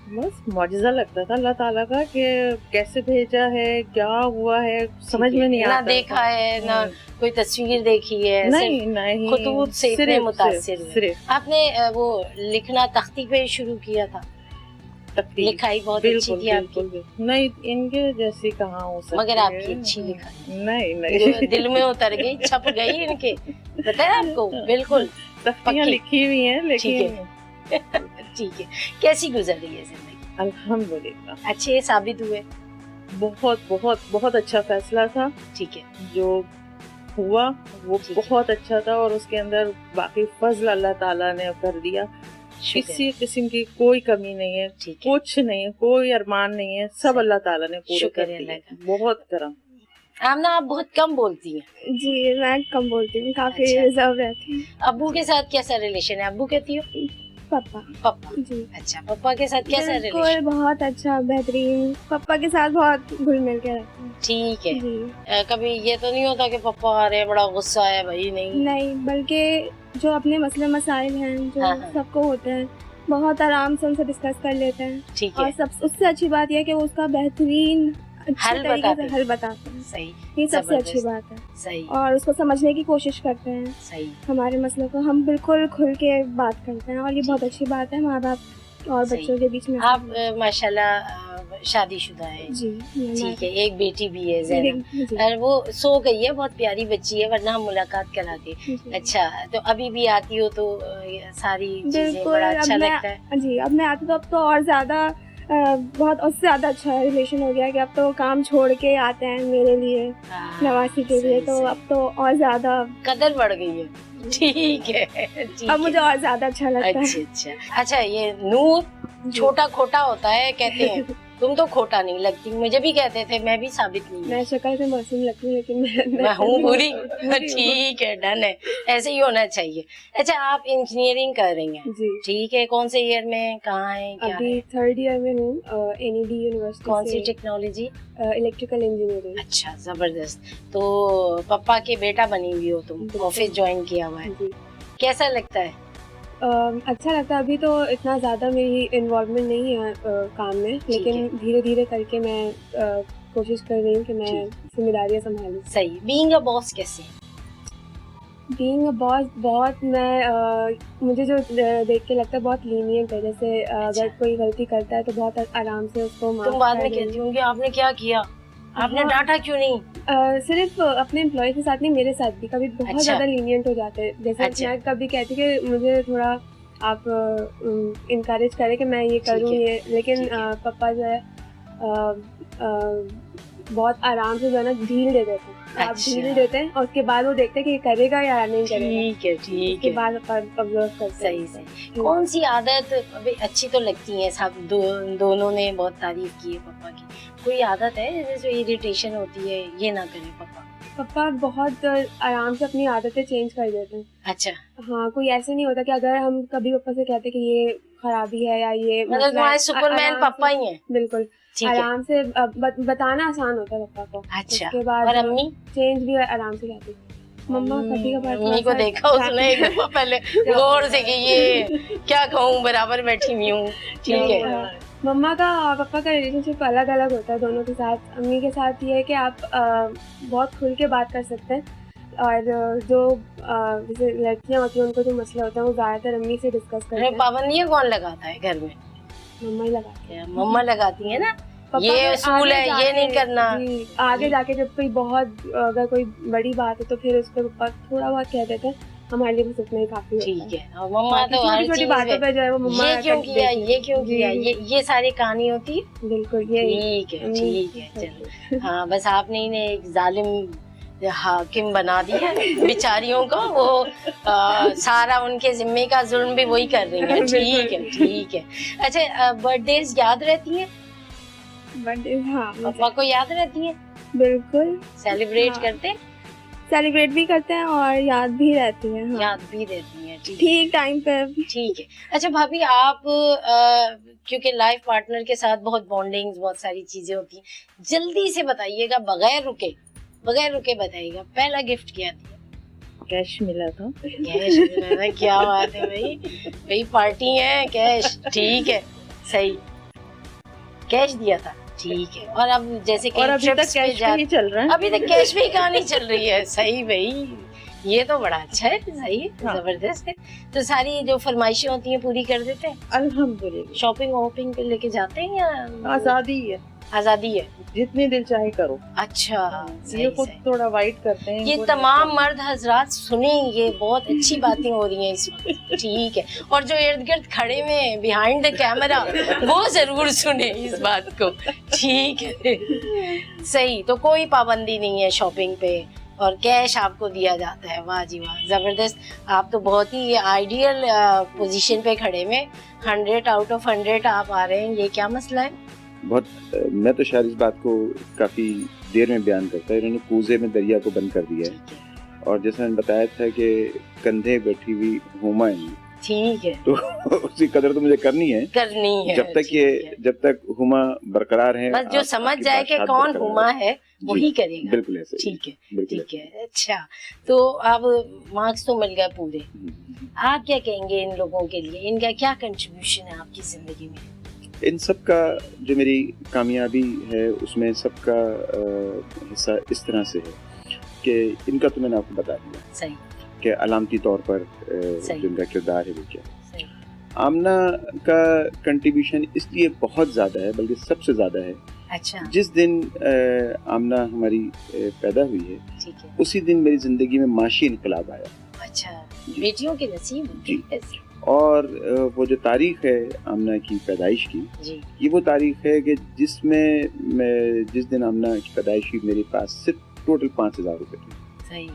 بس معجزہ لگتا تھا اللہ تعالیٰ کا کہ کیسے بھیجا ہے، کیا ہوا ہے، سمجھ میں نہیں نہ آتا دیکھا ہے نہ کوئی تصویر دیکھی ہے، نہیں نہیں خطوط سے اتنے متاثر ہوئے. صرف آپ نے وہ لکھنا تختی پہ شروع کیا تھا؟ تقریر. لکھائی بہت اچھی تھی آپ کی. نہیں ان کے جیسی کہاں ہو سکتی مگر آپ کی اچھی لکھائی نہیں دل میں اتر گئی، چھپ گئی ان کے، پتہ ہے آپ کو بالکل تختیاں لکھی ہوئی ہیں لیکن ٹھیک ہے. کیسی گزر رہی ہے زندگی؟ الحمدللہ اچھے ثابت ہوئے؟ بہت بہت بہت اچھا فیصلہ تھا ٹھیک ہے. جو ہوا وہ ٹھیک ہے. بہت اچھا تھا، اور اس کے اندر باقی فضل اللہ تعالیٰ نے کر دیا. کسی قسم کی کوئی کمی نہیں ہے، ٹھیک ہے. کچھ نہیں ہے، کوئی ارمان نہیں ہے، سب اللہ تعالیٰ نے پورے شکر کر ہے دیے. اللہ کا. بہت کرم. آمنہ آپ بہت کم بولتی ہیں. جی میں کم بولتی ہوں، کافی اچھا. ریزرو رہتی ہوں. ابو کے ساتھ کیسا ریلیشن ہے؟ ابو کہتی ہو؟ پپا. پپا. جی اچھا پپا کے ساتھ کیسا بالکل ریلیشن؟ بہت اچھا، بہترین. پپا کے ساتھ بہت گھل مل کے رہتی ہوں. ٹھیک ہے. جی کبھی یہ تو نہیں ہوتا کہ پپا آ رہے ہیں بڑا غصہ ہے بھائی؟ نہیں، بلکہ جو اپنے مسئلے مسائل ہیں جو ہاں. سب کو ہوتے ہیں بہت آرام سے ان سے ڈسکس کر لیتے ہیں. ٹھیک ہے. اور سب اس سے اچھی بات یہ ہے کہ وہ اس کا بہترین اچھے حل طریقے بتاتے سے حل بتاتے ہیں. صحیح. یہ سب سے اچھی زبردست. بات ہے. صحیح. اور اس کو سمجھنے کی کوشش کرتے ہیں. صحیح. ہمارے مسئلوں کو ہم بالکل کھل کے بات کرتے ہیں، اور یہ بہت اچھی بات ہے ماں باپ اور صحیح. بچوں کے بیچ میں. آپ ماشاءاللہ شادی شدہ ہیں. جی ٹھیک ہے. ایک بیٹی بھی ہے زینب، جی اور وہ سو گئی ہے، بہت پیاری بچی ہے، ورنہ ہم ملاقات کراتے. جی. اچھا تو ابھی بھی آتی ہو تو ساری چیزیں بالکل. بڑا اچھا اب لگتا ہے. جی اب میں آتی تو اب تو اور زیادہ بہت اس سے زیادہ اچھا ریلیشن ہو گیا کہ اب تو کام چھوڑ کے آتے ہیں میرے لیے، نواسی کے لیے، تو اب تو اور زیادہ قدر بڑھ گئی ہے. ٹھیک ہے. اب مجھے اور زیادہ اچھا لگتا ہے. اچھا یہ نور چھوٹا کھوٹا ہوتا ہے کہتے ہیں، تم تو کھوٹا نہیں لگتی. مجھے بھی کہتے تھے، میں بھی ثابت نہیں میں شکل سے معصوم لگتی ہوں لیکن میں ہوں بری. ٹھیک ہے، ڈن ہے، ایسے ہی ہونا چاہیے. اچھا آپ انجینئرنگ کر رہی ہیں؟ جی. ٹھیک ہے. کون سے ایئر میں، کہاں ہیں، کیا ابھی 3rd ایئر میں ہوں NED یونیورسٹی. کون سی ٹیکنالوجی؟ Electrical engineering. اچھا زبردست. تو پپا کے بیٹا بنی ہوئی ہو تم، آفس جوائن کیا ہوا ہے، کیسا لگتا ہے؟ اچھا لگتا ہے. ابھی تو اتنا زیادہ میری انوالومنٹ نہیں ہے کام میں، لیکن دھیرے دھیرے کر کے میں کوشش کر رہی ہوں کہ میں ذمہ داریاں سنبھالوں. صحیح. بینگ اے باس کیسے؟ بینگ اے باس بہت مجھے جو دیکھ کے لگتا ہے بہت لینینٹ ہے. جیسے اگر کوئی غلطی کرتا ہے تو بہت آرام سے اس کو معاف. تم بعد میں کہتی ہوں گے آپ نے کیا کیا، آپ نے ڈانٹا کیوں نہیں؟ صرف اپنے امپلائی کے ساتھ نہیں، میرے ساتھ بھی کبھی بہت زیادہ لینینٹ ہو جاتے ہیں. جیسے میں کبھی کہتی کہ مجھے تھوڑا آپ انکریج کریں کہ میں یہ کروں یہ، لیکن پپا جو ہے بہت آرام سے جو ہے نا ڈھیل دے دیتے ہیں. آپ ڈھیل دیتے ہیں اور اس کے بعد وہ دیکھتے ہیں کہ یہ کرے گا یا نہیں کرے گا. ٹھیک ہے. ٹھیک ہے. اس کے بعد آبزرو کرتے ہیں. صحیح. کون سی عادت اچھی تو لگتی ہیں سب، دونوں نے بہت تعریف کی ہے پپا کی. کوئی عادت ہے جیسے اریٹیشن ہوتی ہے یہ نہ کرے پپا؟ پپا بہت آرام سے اپنی عادتیں چینج کر دیتے ہیں. اچھا. ہاں کوئی ایسے نہیں ہوتا کہ اگر ہم کبھی پپا سے کہتے کہ یہ خرابی ہے یا یہ مطلب تمہارے سپر مین پپا ہی ہیں؟ بالکل. آرام سے بتانا آسان ہوتا ہے پپا کو. اچھا. اس کے بعد اور امی چینج بھی آرام سے کہتی. مما کبھی کبھار امی کو دیکھا اس نے ایک دفعہ پہلے غور سے کہ یہ کیا کہوں، برابر بیٹھی ہوئی ہوں. ٹھیک ہے. مما کا اور پپا کا ریلیشن شپ الگ الگ ہوتا ہے دونوں کے ساتھ. امی کے ساتھ یہ ہے کہ آپ بہت کھل کے بات کر سکتے ہیں، اور جو جیسے لڑکیاں ہوتی ہیں ان کو جو مسئلہ ہوتا ہے وہ زیادہ تر امی سے ڈسکس کرتے ہیں. پابندیاں کون لگاتا ہے گھر میں؟ مما ہی لگاتی ہیں. مما لگاتی ہیں نا، یہ اصول ہے یہ نہیں کرنا. آگے جا کے جب کوئی بہت اگر کوئی بڑی بات ہے تو پھر اس پہ پپا تھوڑا بہت کہہ دیتے ہیں. ہمارے لیے بس اتنا ہی کافی ہوتا ہے. ٹھیک ہے. اور مما تو ہر چھوٹی چیز باتوں پہ جو ہے وہ مما یہ کیوں کیا، یہ کیوں کیا، یہ ساری کہانی ہوتی ہے. بالکل. ٹھیک ہے. ٹھیک ہے. چلو ہاں بس آپ نے انہیں ایک ظالم حاکم بنا دیا بیچاریوں کو، وہ سارا ان کے ذمے کا ظلم بھی وہی کر رہی ہیں. ٹھیک ہے. ٹھیک ہے. اچھا برتھ ڈیز یاد رہتی ہیں؟ برتھ ڈے ہاں پپا کو یاد رہتی ہیں؟ بالکل. سیلیبریٹ کرتے؟ سیلیبریٹ بھی کرتے ہیں اور یاد بھی رہتی ہیں. یاد بھی رہتی ہیں. ٹھیک ٹائم پہ. ٹھیک ہے. اچھا بھابھی آپ کیونکہ لائف پارٹنر کے ساتھ بہت بانڈنگ، بہت ساری چیزیں ہوتی ہیں، جلدی سے بتائیے گا بغیر رکے बगैर रुके बताइएगा, पहला गिफ्ट क्या दिया? कैश मिला था। कैश मिला था, क्या बात है भाई, भाई पार्टी है, कैश, ठीक है, सही, कैश दिया था, ठीक है। और अब जैसे और कहीं अभी तक trips पे कैश पे ही चल रहा है। अभी तक कैश भी कहानी चल रही है, सही भाई, ये तो बड़ा अच्छा है, सही है, हाँ। जबरदस्त है। तो सारी जो फरमाइशें होती हैं पूरी कर देते हैं? अल्हम्दुलिल्लाह, शॉपिंग वॉपिंग पे लेके जाते हैं या आजादी है, आजादी है? जितनी दिल चाहे करो। अच्छा, सही, ये खुद सही। थोड़ा वाइट करते हैं। ये इनको तमाम नहीं मर्द हजरात सुने, ये बहुत अच्छी बातें हो रही हैं इस वक्त, ठीक है। और जो इर्द गिर्द खड़े हुए हैं बिहाइंड द कैमरा, वो जरूर सुने इस बात को, ठीक है, सही। तो कोई पाबंदी नहीं है शॉपिंग पे, और कैश आपको दिया जाता है, वाह जी वाह, जबरदस्त। आप तो बहुत ही आइडियल पोजीशन पे खड़े में, 100 आउट ऑफ 100 आप आ रहे हैं, ये क्या मसला है? बहुत मैं तो शायद इस बात को काफ़ी देर में बयान करता है, इन्होंने कूजे में दरिया को बंद कर दिया है। और जैसा मैंने बताया था कि कंधे बैठी हुई हुमा है, ठीक है, तो उसी कदर तो मुझे करनी है, करनी है, जब तक हुमा बरकरार है। बस जो समझ जाए कि कौन हुमा है वही करेगा, बिल्कुल ऐसे ही, ठीक है, बिल्कुल ठीक है। अच्छा, तो अब मार्क्स तो मिल गए पूरे, आप क्या कहेंगे इन लोगों के लिए, इनका क्या कंट्रीब्यूशन है आपकी जिंदगी में? इन सब का जो मेरी कामयाबी है उसमें सबका हिस्सा इस तरह से है कि इनका तो मैंने आपको बता दिया सही, कि अलामती तौर पर सही। जो इनका किरदार है वो क्या है। सही, आमना का कंट्रीब्यूशन इसलिए बहुत ज़्यादा है, बल्कि सबसे ज़्यादा है। अच्छा, जिस दिन आमना हमारी पैदा हुई है, ठीक है, उसी दिन मेरी ज़िंदगी में माशी इनकलाब आया। अच्छा, जी। बेटियों के नसीब होते जी। हैं ऐसे। और वो जो तारीख है आमना की पैदाइश की, जी, ये वो तारीख है कि जिस दिन आमना की पैदाइश हुई, मेरे पास सिर्फ टोटल 5,000 रुपये थे, सही,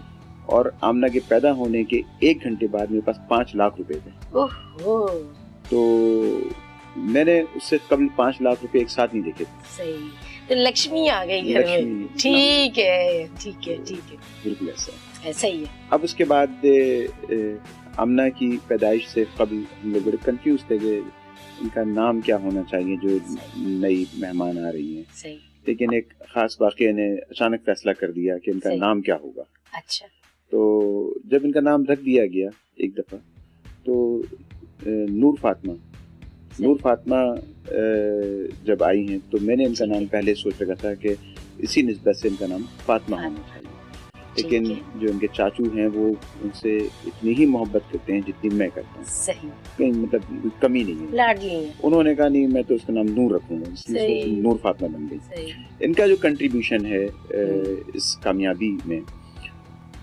और आमना के पैदा होने के 1 घंटे बाद मेरे पास 5 लाख रुपए थे। ओहो, तो मैंने उससे कभी 5 लाख रुपए एक साथ नहीं देखे थे। सही, तो लक्ष्मी आ गई घर में, लक्ष्मी, ठीक है, ठीक है, ठीक है, बिल्कुल ऐसा। ऐसा ही है। अब उसके बाद आमना की पैदाइश से कभी हम लोग बड़े कंफ्यूज थे कि इनका नाम क्या होना चाहिए जो नई मेहमान आ रही हैं, सही, लेकिन एक खास वाक़या ने अचानक फैसला कर दिया कि इनका सही। नाम क्या होगा। अच्छा, तो जब इनका नाम रख दिया गया एक दफ़ा, तो नूर फातिमा जब आई हैं, तो मैंने इनका ठीक नाम है। पहले सोच रखा था कि इसी निस्बत से इनका नाम फातिमा होना चाहिए, लेकिन ठीक जो इनके चाचू हैं वो उनसे इतनी ही मोहब्बत करते हैं जितनी मैं करता हूँ, सही, कहीं मतलब कोई कमी नहीं है। लाडली है, उन्होंने कहा नहीं, मैं तो उसका नाम नूर रखूंगा, इसलिए सही। नूर फातिमा बन गई। सही, इनका जो कंट्रीब्यूशन है इस कामयाबी में,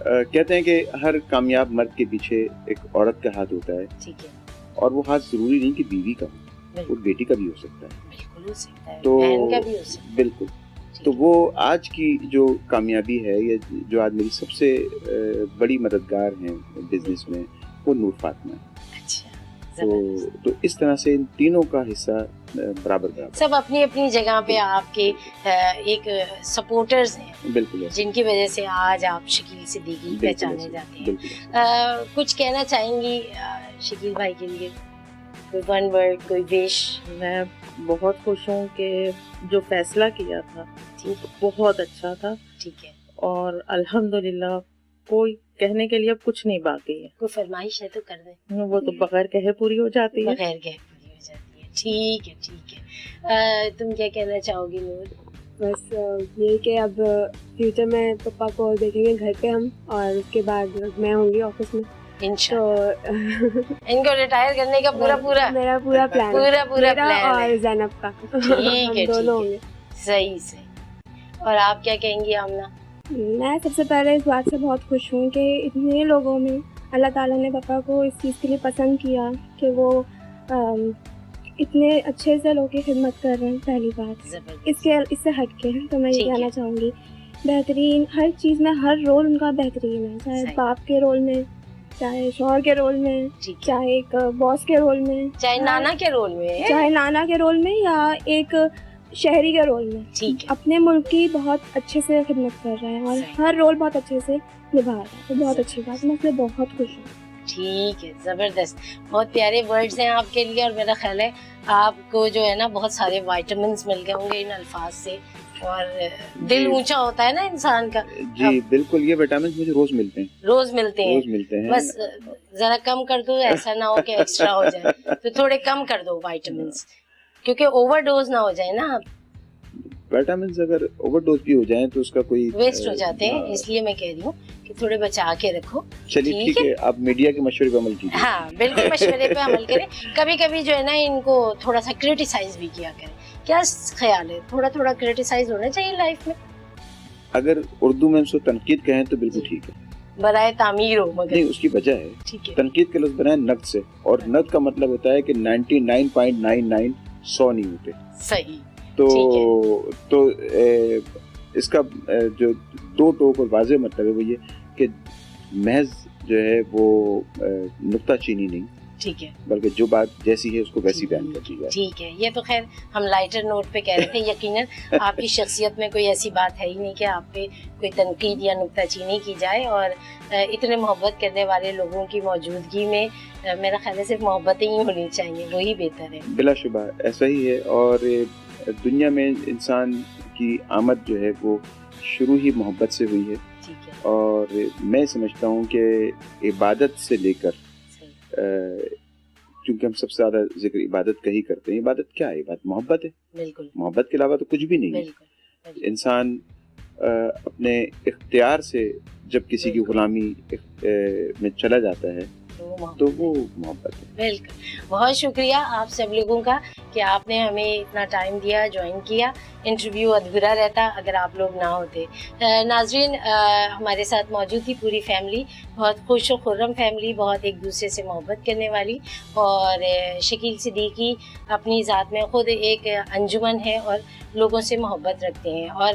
कहते हैं कि हर कामयाब मर्द के पीछे एक औरत का हाथ होता है, ठीक है, और वो हाथ जरूरी नहीं कि बीवी का हो, वो बिल्कुल, बेटी का भी हो सकता है। बिल्कुल हो सकता है, तो बहन का भी हो सकता है, बिल्कुल, ठीक तो है। वो आज की जो कामयाबी है, ये जो आज मेरी सबसे बड़ी मददगार हैं बिजनेस में, वो नूर फातिमा है। अच्छा, जबरदस्त। तो इस तरह से इन तीनों का हिस्सा बराबर बराबर। सब अपनी अपनी जगह पे आपके एक सपोर्टर्स हैं, बिल्कुल ऐसे, जिनकी वजह से आज आप शकील सिद्दीकी बिल्कुल पहचाने ऐसे, जाते हैं। बिल्कुल ऐसे। कुछ कहना चाहेंगी शकील भाई के लिए, कोई वन वर्ड, कोई विश? मैं बहुत खुश हूँ कि जो फैसला किया था ठीक है, बहुत अच्छा था, ठीक है, और अल्हम्दुलिल्लाह कोई कहने के लिए अब कुछ नहीं बाकी है, कोई फरमाइश है तो कर दें, वो तो बगैर कहे पूरी हो जाती है। बगैर गए पूरी हो जाती है, ठीक है, ठीक है। तुम क्या कहना चाहोगी नूर? बस ये कि अब फ्यूचर में पापा को देखेंगे घर पे हम, और उसके बाद मैं होंगी ऑफिस में, तो इंशाल्लाह इनको रिटायर करने का पूरा मेरा पूरा प्लान, पूरा मेरा प्लान और है। ज़ैनब का, ठीक है, हम दोनों ठीक होंगे। है, सही सही। और आप क्या कहेंगी आमना? मैं सबसे पहले इस बात से बहुत खुश हूँ कि इतने लोगों में अल्लाह ताला ने पापा को इस चीज़ के लिए पसंद किया कि वो इतने अच्छे से लोगों की खिदमत कर रहे हैं। पहली बात जबरदस्त, इससे हट के तो मैं ये ठीक है। कहना चाहूँगी, बेहतरीन हर चीज़ में, हर रोल उनका बेहतरीन है, चाहे सही। बाप के रोल में, चाहे शौहर के रोल में, ठीक है, चाहे एक बॉस के रोल में, चाहे नाना के रोल में है, चाहे नाना के रोल में, या एक शहरी के रोल में, ठीक है, अपने मुल्क की बहुत अच्छे से खिदमत कर रहे हैं और सही। हर रोल बहुत अच्छे से निभा रहा है, तो बहुत अच्छी बात, मैं इसलिए बहुत खुश हूँ। ठीक है, जबरदस्त। बहुत प्यारे वर्ड्स हैं आपके लिए, और मेरा ख्याल है आपको जो है ना बहुत सारे विटामिन्स मिल गए होंगे इन अल्फाज से, اور دل اونچا ہوتا ہے نا انسان کا. جی بالکل, یہ وٹامن مجھے روز ملتے ہیں, روز ملتے روز ملتے ہیں. بس ذرا کم کر دو, ایسا نہ ہو کہ ایکسٹرا ہو جائے, تو تھوڑے کم کر دو وائٹامنس, کیونکہ اوور ڈوز نہ ہو جائے نا. آپ وائٹامنس اگر اوور ڈوز بھی ہو جائیں تو اس کا کوئی ویسٹ ہو جاتے ہیں, اس لیے میں کہہ رہی ہوں کہ تھوڑے بچا کے رکھو. چلیے ٹھیک ہے, آپ میڈیا کے مشورے پہ عمل کیجیے. ہاں بالکل مشورے پہ عمل کریں. کبھی کبھی جو ہے نا ان کو تھوڑا سا کرٹیسائز بھی کیا کریں. کیا خیال ہے, تھوڑا تھوڑا کرٹیسائز ہونا چاہیے لائف میں. اگر اردو میں ہم سے تنقید کہیں تو بالکل ٹھیک ہے, برائے تعمیر ہو, مگر نہیں اس کی وجہ ہے ٹھیک ہے. تنقید کا لفظ بنا ہے نقد سے, اور نقد کا مطلب ہوتا ہے کہ 99.99 100 نہیں ہوتے. صحیح. تو اس کا جو دو ٹوک اور واضح مطلب ہے وہ یہ کہ محض جو ہے وہ نکتہ چینی نہیں, ٹھیک ہے, بلکہ جو بات جیسی ہے اس کو ویسی بیان کر دی جائے. ٹھیک ہے. یہ تو خیر ہم لائٹر نوٹ پہ کہہ رہے تھے. یقیناً آپ کی شخصیت میں کوئی ایسی بات ہے ہی نہیں کہ آپ پہ کوئی تنقید یا نکتہ چینی کی جائے, اور اتنے محبت کرنے والے لوگوں کی موجودگی میں میرا خیال ہے صرف محبتیں ہی ہونی چاہیے, وہی بہتر ہے. بلا شبہ ایسا ہی ہے, اور دنیا میں انسان کی آمد جو ہے وہ شروع ہی محبت سے ہوئی ہے. ٹھیک ہے. اور میں سمجھتا ہوں کہ عبادت سے لے کر, کیونکہ ہم سب سے زیادہ ذکر عبادت کا ہی کرتے ہیں. عبادت کیا ہے؟ عبادت محبت ہے. بالکل. محبت کے علاوہ تو کچھ بھی نہیں ہے. بالکل. انسان اپنے اختیار سے جب کسی کی غلامی میں چلا جاتا ہے تو وہ محبت ہے. بالکل. بہت شکریہ آپ سب لوگوں کا کہ آپ نے ہمیں اتنا ٹائم دیا, جوائن کیا. انٹرویو ادھورا رہتا اگر آپ لوگ نہ ہوتے. ناظرین, ہمارے ساتھ موجود تھی پوری فیملی, بہت خوش و خرم فیملی, بہت ایک دوسرے سے محبت کرنے والی. اور شکیل صدیقی اپنی ذات میں خود ایک انجمن ہے اور لوگوں سے محبت رکھتے ہیں, اور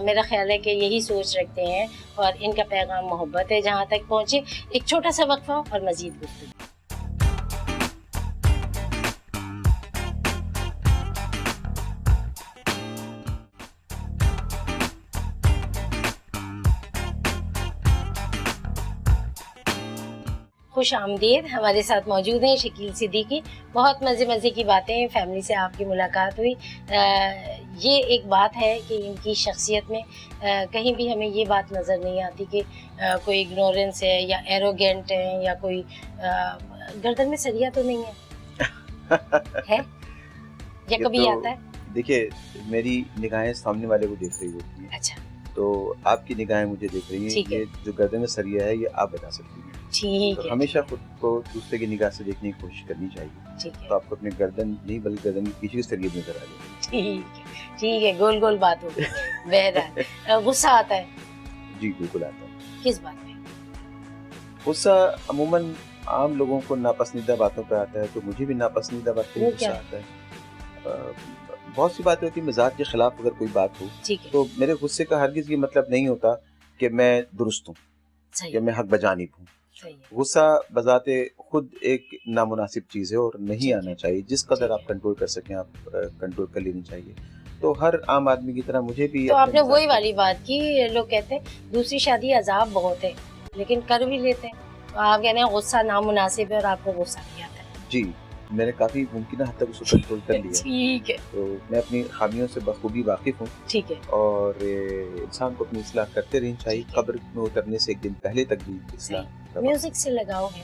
میرا خیال ہے کہ یہی سوچ رکھتے ہیں, اور ان کا پیغام محبت ہے جہاں تک پہنچے. ایک چھوٹا سا وقفہ اور مزید گفتگو. خوش آمدید. ہمارے ساتھ موجود ہیں شکیل صدیقی. بہت مزے کی باتیں, فیملی سے آپ کی ملاقات ہوئی. یہ ایک بات ہے کہ ان کی شخصیت میں کہیں بھی ہمیں یہ بات نظر نہیں آتی کہ کوئی اگنورنس ہے یا ایروگینٹ ہے یا کوئی گردن میں سریا تو نہیں ہے یا کبھی آتا ہے. دیکھیے میری نگاہیں سامنے والے کو دیکھ رہی ہوتی ہیں. اچھا. تو آپ کی نگاہیں مجھے دیکھ رہی ہیں. یہ جو گردن میں سریا ہے یہ آپ بتا سکتی ہیں. ٹھیک ہے. ہمیشہ خود کو دوسرے کی نگاہ سے دیکھنے کی کوشش کرنی چاہیے. ٹھیک ہے. تو آپ کو اپنے گردن نہیں بلکہ گردن کے پیچھے سریے نظر آ جائے. ٹھیک ہے. گول گول بات ہوگی. بہرحال غصہ آتا ہے. جی بالکل آتا ہے. کس بات پہ غصہ؟ عموماً عام لوگوں کو ناپسندیدہ باتوں پہ آتا ہے, تو مجھے بھی ناپسندیدہ بات پہ غصہ آتا ہے. بہت سی باتیں ہوتی ہیں مزاج کے خلاف اگر کوئی بات ہو تو میرے غصے کا ہرگز یہ مطلب نہیں ہوتا کہ میں درست ہوں یا میں حق بجانب ہوں. غصہ بذات خود ایک نامناسب چیز ہے اور نہیں آنا چاہیے. جس قدر آپ کنٹرول کر سکیں آپ کنٹرول کر لینی چاہیے. تو ہر عام آدمی کی طرح مجھے بھی. تو آپ نے وہی والی بات کی, لوگ کہتے ہیں دوسری شادی عذاب بہت ہے لیکن کر بھی لیتے ہیں. آپ کہتے ہیں غصہ نامناسب ہے اور آپ کو غصہ نہیں آتا ہے. جی میں نے کافی ممکنہ حد تک اس کو کنٹرول کر لیا. ٹھیک ہے. تو میں اپنی خامیوں سے بخوبی واقف ہوں. ٹھیک ہے. اور انسان کو اپنی اصلاح کرتے رہنی چاہیے. قبر میں اترنے سے ایک دن پہلے تک بھی اصلاح. میوزک سے لگاؤ ہے؟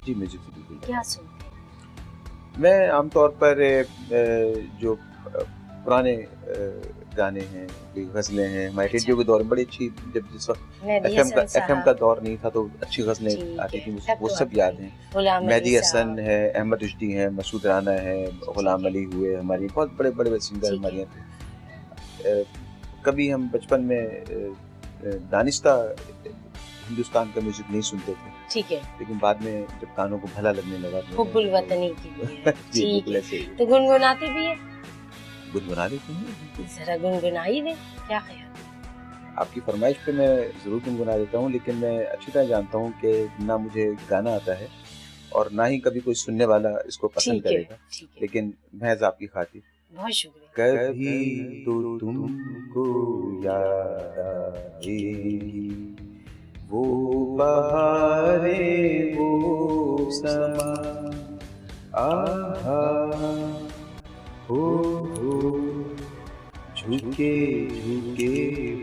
جی میوزک سے بالکل. کیا سنتے ہیں؟ میں عام طور پر جو پرانے گانے ہیں, غزلیں ہیں, ہمارے ریڈیو کے دور میں بڑی اچھی, جب جس وقت ایف ایم کا دور نہیں تھا تو اچھی غزلیں آتی تھیں, وہ سب یاد ہیں. مہدی حسن ہے, احمد رشدی ہیں, مسعود رانا ہے, غلام علی ہوئے, ہماری بہت بڑے بڑے سنگر ہمارے یہاں تھے. کبھی ہم بچپن میں دانستہ ہندوستان کا میوزک نہیں سنتے تھے. ٹھیک ہے. لیکن بعد میں جب کانوں کو بھلا لگنے لگا حب الوطنی کی ٹھیک ہے. تو گنگناتے بھی ہیں؟ گنگنا لیتے ہیں. ذرا گنگنائی دیں. کیا خیال؟ آپ کی فرمائش پہ میں ضرور گنگنا دیتا ہوں, لیکن میں اچھی طرح جانتا ہوں کہ نہ مجھے گانا آتا ہے اور نہ ہی کبھی کوئی سننے والا اس کو پسند کرے گا. لیکن محض آپ کی خاطر. بہت شکریہ. کبھی تو تم کو یاد آئے گی وہ بہاریں وہ سما, آہا ہو झुके झुके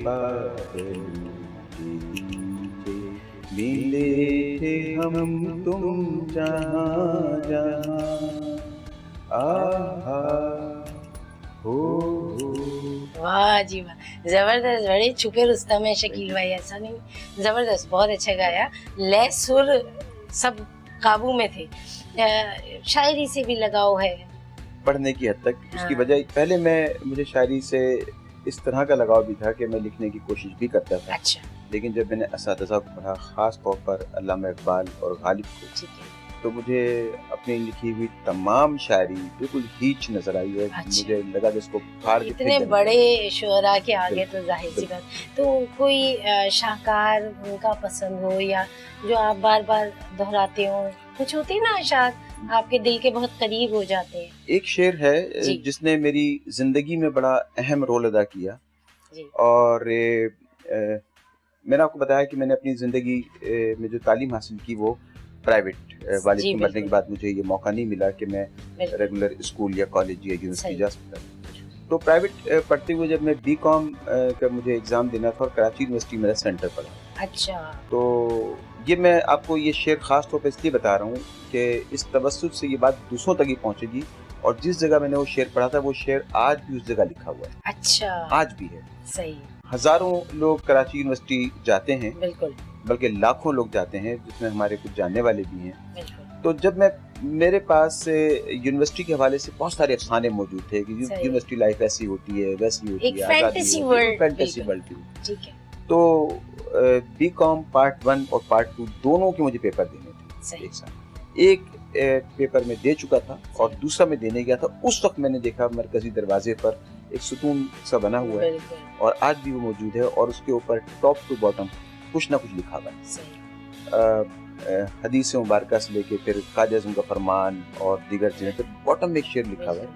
बादलों के नीचे मिले थे हम तुम जहाँ जहाँ आहा हो। वाह जी वाह, जबरदस्त, बड़े छुपे रुस्तम है शकील भाई, ऐसा नहीं, जबरदस्त, बहुत अच्छा गाया, लय सुर सब काबू में थे। शायरी से भी लगाव है? पढ़ने की हद तक। उसकी हाँ। वजह पहले मुझे शायरी से इस तरह का लगाव भी था कि मैं लिखने की कोशिश भी करता था, अच्छा, लेकिन जब मैंने असातिज़ा को पढ़ा, ख़ास तौर पर अल्लामा इकबाल और गालिब को, ठीक है, तो मुझे अपनी लिखी हुई तमाम शायरी बिल्कुल हीच नजर आई है। अच्छा। मुझे लगा कि इसको फाड़ के इतने फेंक देना बड़े शुअरा के आगे बिल्कुल, तो जाहिर सी बात, तो कोई शाहकार उनका पसंद हो या जो आप बार बार दोहराते हो, कुछ होते हैं ना अशार आपके दिल के बहुत करीब हो जाते हैं? एक शेर है जी। जिसने मेरी जिंदगी में बड़ा अहम रोल अदा किया, जी, और मैंने आपको बताया कि मैंने अपनी ज़िंदगी में जो तालीम हासिल की वो प्राइवेट, वालिद जी, के मरने के बिल्कुल। बाद मुझे ये मौका नहीं मिला कि मैं बिल्कुल, रेगुलर स्कूल या कॉलेज या यूनिवर्सिटी सही। जा सकता। तो प्राइवेट पढ़ते हुए जब मैं बीकॉम का मुझे एग्ज़ाम देना था और कराची यूनिवर्सिटी मेरा सेंटर पड़ा, अच्छा, तो ये मैं आपको ये शेर ख़ास तौर पे इसलिए बता रहा हूँ कि इस तवज्जुह से ये बात दूसरों तक ही पहुँचेगी, और जिस जगह मैंने वो शेर पढ़ा था वो शेर आज भी उस जगह लिखा हुआ है, अच्छा, आज भी है। सही, हज़ारों लोग कराची यूनिवर्सिटी जाते हैं, बिल्कुल, बल्कि लाखों लोग जाते हैं, जिसमें हमारे कुछ जानने वाले भी हैं। बिल्कुल, तो जब मेरे पास यूनिवर्सिटी के हवाले से बहुत सारे अफसाने मौजूद थे कि सही। यूनिवर्सिटी लाइफ ऐसी होती है, वैसी होती एक है, आज़ादी फैंटेसी होती है, वर्ल्ड, फैंटेसी बिल्कुल। वर्ल्ड थी। ठीक है, तो बीकॉम पार्ट 1 और पार्ट 2 दोनों के मुझे पेपर देने थे सही, एक साथ। एक पेपर में दे चुका था और दूसरा में देने गया था। उस वक्त मैंने देखा मरकजी दरवाजे पर एक सुतून सा बना हुआ है, बिल्कुल, और आज भी वो मौजूद है, और उसके ऊपर टॉप टू बॉटम कुछ ना कुछ लिखा हुआ है। सही, हदीस मुबारक से लेके फिर ख्वाजा आज़म का फरमान और दीगर चीज़ें, फिर बॉटम में एक शेर लिखा हुआ है,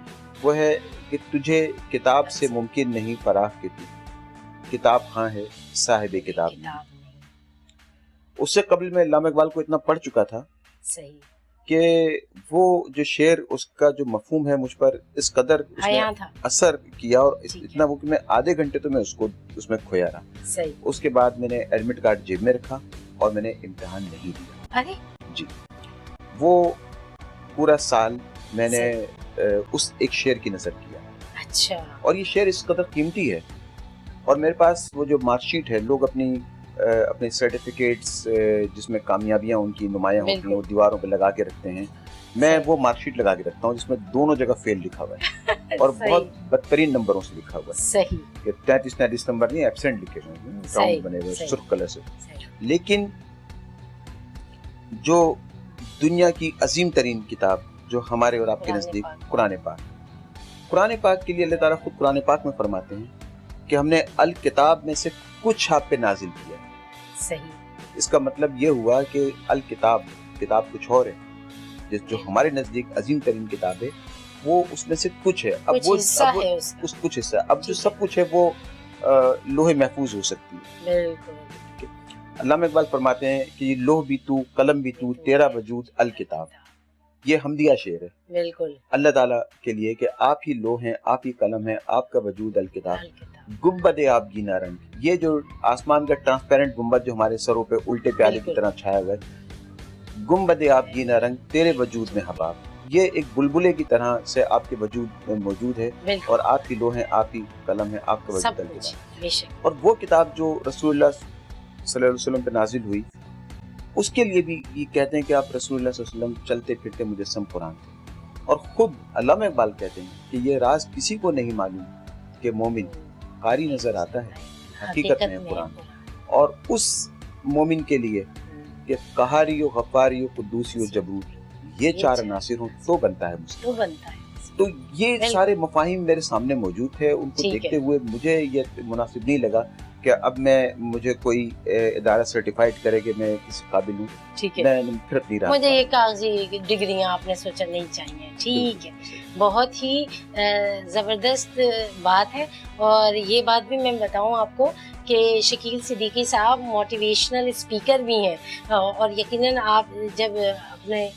वो है कि तुझे किताब से मुमकिन नहीं फराख के तू, किताब हाँ है साहिब किताब नहीं। किताब नहीं, उससे कबल मैं अल्लामा इकबाल को इतना पढ़ चुका था सही, कि वो जो शेर, उसका जो मफहूम है मुझ पर इस कदर उसने आया था, असर किया, और ठीक है। इतना वो कि मैं आधे घंटे तो मैं उसमें खोया रहा। सही, उसके बाद मैंने एडमिट कार्ड जेब में रखा और मैंने इम्तिहान नहीं दिया। अरे, जी, वो पूरा साल मैंने उस एक शेर की नज़र किया, अच्छा, और ये शेर इस कदर कीमती है। और मेरे पास वो जो मार्कशीट है, लोग अपने सर्टिफिकेट्स जिसमें कामयाबियां उनकी नुमायां होती हैं, बिल्कुल। वो दीवारों पे लगा के रखते हैं। मैं सही। वो मार्कशीट लगा के रखता हूँ जिसमें दोनों जगह फेल लिखा हुआ है, और सही, बहुत बदतरीन नंबरों से लिखा हुआ है सही, कि 33 नंबर नहीं, एब्सेंट लिखे हुए हैं, सही, राउंड बने हुए सही। सुर्ख कलर से। सही, लेकिन जो दुनिया की अजीम तरीन किताब जो हमारे और आपके कुरान नज़दीक पाक। कुरान पाक के लिए अल्लाह ताला खुद कुरान पाक में फरमाते हैं कि हमने अल किताब में से कुछ आप पे नाजिल किया। सही, इसका मतलब ये हुआ कि अल किताब कुछ और है, जो हमारे नज़दीक अजीम तरीन किताब है, वो उसमें से कुछ है। कुछ हिस्सा है उसका, कुछ हिस्सा, अब जो ठीक सब कुछ है वो लोहे महफूज हो सकती है। बिल्कुल, अल्लामा इकबाल फरमाते हैं कि ये लोह भी तू, कलम भी तू, तेरा वजूद अल किताब। ये हमदिया शेर है बिल्कुल, अल्लाह ताला के लिए कि आप ही लोह हैं, आप ही कलम है, आपका वजूद अल किताब। किताब, गुम्बद आप गीना रंग, ये जो आसमान का ट्रांसपेरेंट गुम्बद जो हमारे सरों पे उल्टे प्याले की बिल्कुल। तरह छाया हुआ है, गुम्बद आप गीना रंग तेरे वजूद में हबाब, ये एक बुलबुले की तरह से आपके वजूद में मौजूद है, बिल्कुल, और आप ही लोह हैं, आप ही कलम है, आपका वजूद सब अल कुछ, किताब। बेशक, और वो किताब जो रसूलुल्लाह सल्लल्लाहु अलैहि वसल्लम पे नाजिल हुई, उसके लिए भी ये कहते हैं कि आप रसूलुल्लाह सल्लल्लाहु अलैहि वसल्लम चलते फिरते मुजस्सम कुरान थे। और खुद अल्लामा इकबाल कहते हैं कि ये राज किसी को नहीं मालूम कि मोमिन कारी नजर आता है, हकीकत में है कुरान। और उस मोमिन के लिए कि कहारी व गफ्फारी व कुद्दूसी व जबरूर, ये चार अनासिर हों तो बनता है मुस्लिम। तो बनता है, तो ये सारे मफाहिम मेरे सामने मौजूद है। उनको ठीक है। देखते हुए मुझे ये मुनासिब नहीं लगा कि अब मुझे कोई इदारा सर्टिफाइड करे कि मैं किसी काबिल हूँ। ठीक है, मैं फिर नहीं रहा। मुझे ये कागजी डिग्रियां आपने सोचा नहीं चाहिए, ठीक है, बहुत ही ज़बरदस्त बात है। और ये बात भी मैं बताऊं आपको कि शकील सिद्दीकी साहब मोटिवेशनल स्पीकर भी हैं, और यकीनन आप जब अपने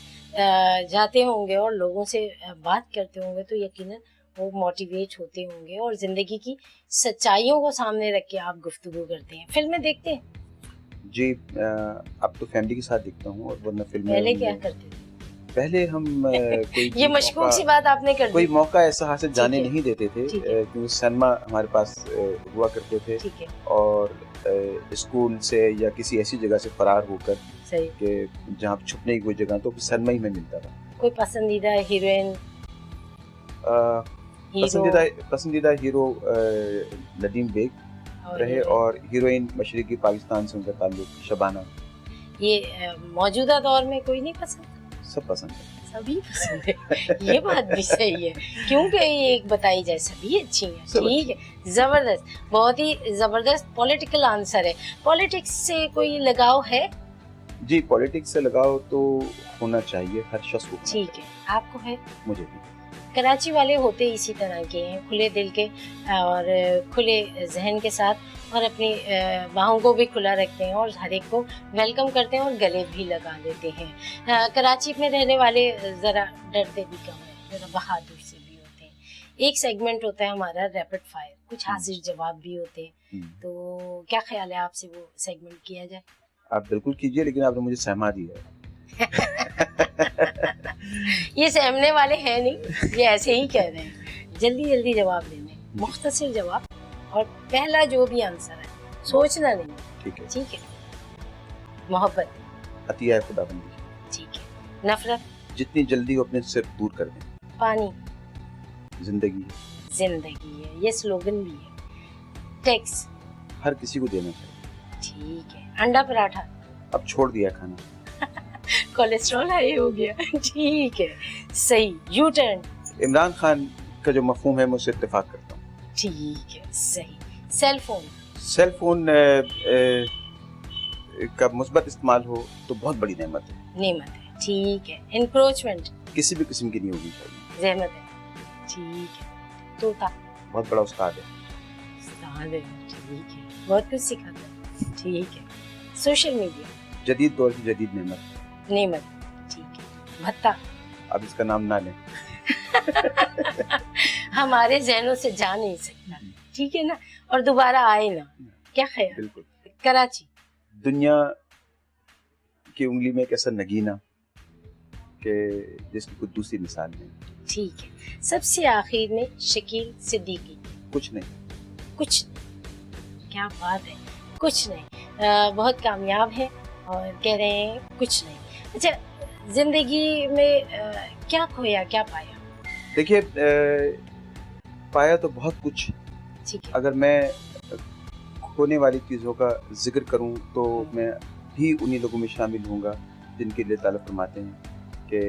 जाते होंगे और लोगों से बात करते होंगे तो यकीनन وہ موٹیویٹ ہوتے ہوں گے اور زندگی کی سچائیوں کو سامنے رکھ کے آپ گفتگو کرتے ہیں. فلمیں دیکھتے ہیں؟ جی اب تو فیملی کے ساتھ دیکھتا ہوں، اور ورنہ فلمیں پہلے کیا کرتے تھے؟ پہلے ہم کوئی یہ مشکوک سی بات آپ نے کر کوئی دی. موقع ایسا حاصل جانے نہیں دیتے تھے، ٹھیک ہے. کیونکہ سنیما ہمارے پاس ہوا کرتے تھے، ٹھیک ہے. اور اسکول سے یا کسی ایسی جگہ سے فرار ہو کر صحیح. کہ جہاں چھپنے کی کوئی جگہ تو سنیما ہی میں ملتا تھا. کوئی پسندیدہ ہیروئن؟ پسندیدہ ہیرو ندیم بیگ رہے، اور ہیروئن مشرقی پاکستان سے ان کا تعلق شبانہ. یہ موجودہ دور میں کوئی نہیں پسند؟ سب پسند ہے. سبھی پسند ہے. یہ بات بھی صحیح ہے، کیونکہ یہ ایک بتائی جائے سبھی اچھی ہیں. ٹھیک ہے، زبردست، بہت ہی زبردست پولیٹیکل آنسر ہے. پولیٹکس سے کوئی لگاؤ ہے؟ جی پولیٹکس سے لگاؤ تو ہونا چاہیے، ہر شخص کو. ٹھیک ہے، آپ کو ہے؟ مجھے بھی. کراچی والے ہوتے اسی طرح کے ہیں، کھلے دل کے اور کھلے ذہن کے ساتھ، اور اپنی باہوں کو بھی کھلا رکھتے ہیں اور ہر ایک کو ویلکم کرتے ہیں اور گلے بھی لگا دیتے ہیں. کراچی میں رہنے والے ذرا ڈرتے بھی کم ہیں، ذرا بہادر سے بھی ہوتے ہیں. ایک سیگمنٹ ہوتا ہے ہمارا ریپڈ فائر، کچھ حاضر جواب بھی ہوتے ہیں، تو کیا خیال ہے آپ سے وہ سیگمنٹ کیا جائے؟ آپ بالکل کیجئے، لیکن آپ نے مجھے سہما دیا ہے. یہ سہمنے والے ہیں نہیں، یہ ایسے ہی کہہ رہے ہیں. جلدی جلدی جواب دینے، مختصر جواب، اور پہلا جو بھی آنسر ہے سوچنا نہیں. ٹھیک ہے. ٹھیک ہے. محبت؟ عطیہ خدا بندی. ٹھیک ہے. نفرت؟ جتنی جلدی ہو اپنے سے دور کر دیں. پانی؟ زندگی زندگی ہے، یہ سلوگن بھی ہے. ٹیکس؟ ہر کسی کو دینا چاہیے. ٹھیک ہے. انڈا پراٹھا؟ اب چھوڑ دیا کھانا. کولیسٹرول ہائی ہو گیا. ٹھیک ہے، صحیح. You turn? عمران خان کا جو مفہوم ہے میں اس سے اتفاق کرتا ہوں. ٹھیک ہے، صحیح. Cell phone? سیل فون کا مثبت استعمال ہو تو بہت بڑی نعمت ہے. نعمت ہے. ٹھیک ہے. انکروچمنٹ؟ کسی بھی قسم کی نہیں ہونی چاہیے. زحمت ہے. ٹھیک ہے. طوطا؟ بہت بڑا استاد ہے. استاد ہے. ٹھیک ہے، بہت کچھ سکھاتا ہے. ٹھیک ہے. Social media? جدید دور کی جدید نعمت. نعمت. ٹھیک ہے. بھتہ؟ اب اس کا نام نہ لیں. ہمارے ذہنوں سے جا نہیں سکتا. ٹھیک ہے نا، اور دوبارہ آئے نا. کیا خیال؟ بالکل. کراچی؟ دنیا کی انگلی میں ایک ایسا نگینہ کہ جس کی کوئی دوسری مثال نہیں. ٹھیک ہے. سب سے آخر میں شکیل صدیقی؟ کچھ نہیں. کچھ نہیں. کیا بات ہے، کچھ نہیں. بہت کامیاب ہے اور کہہ رہے ہیں کچھ نہیں. اچھا، زندگی میں کیا کھویا کیا پایا؟ دیکھیے پایا تو بہت کچھ. ٹھیک ہے. اگر میں کھونے والی چیزوں کا ذکر کروں تو میں بھی انہی لوگوں میں شامل ہوں گا جن کے لیے تعالیٰ فرماتے ہیں کہ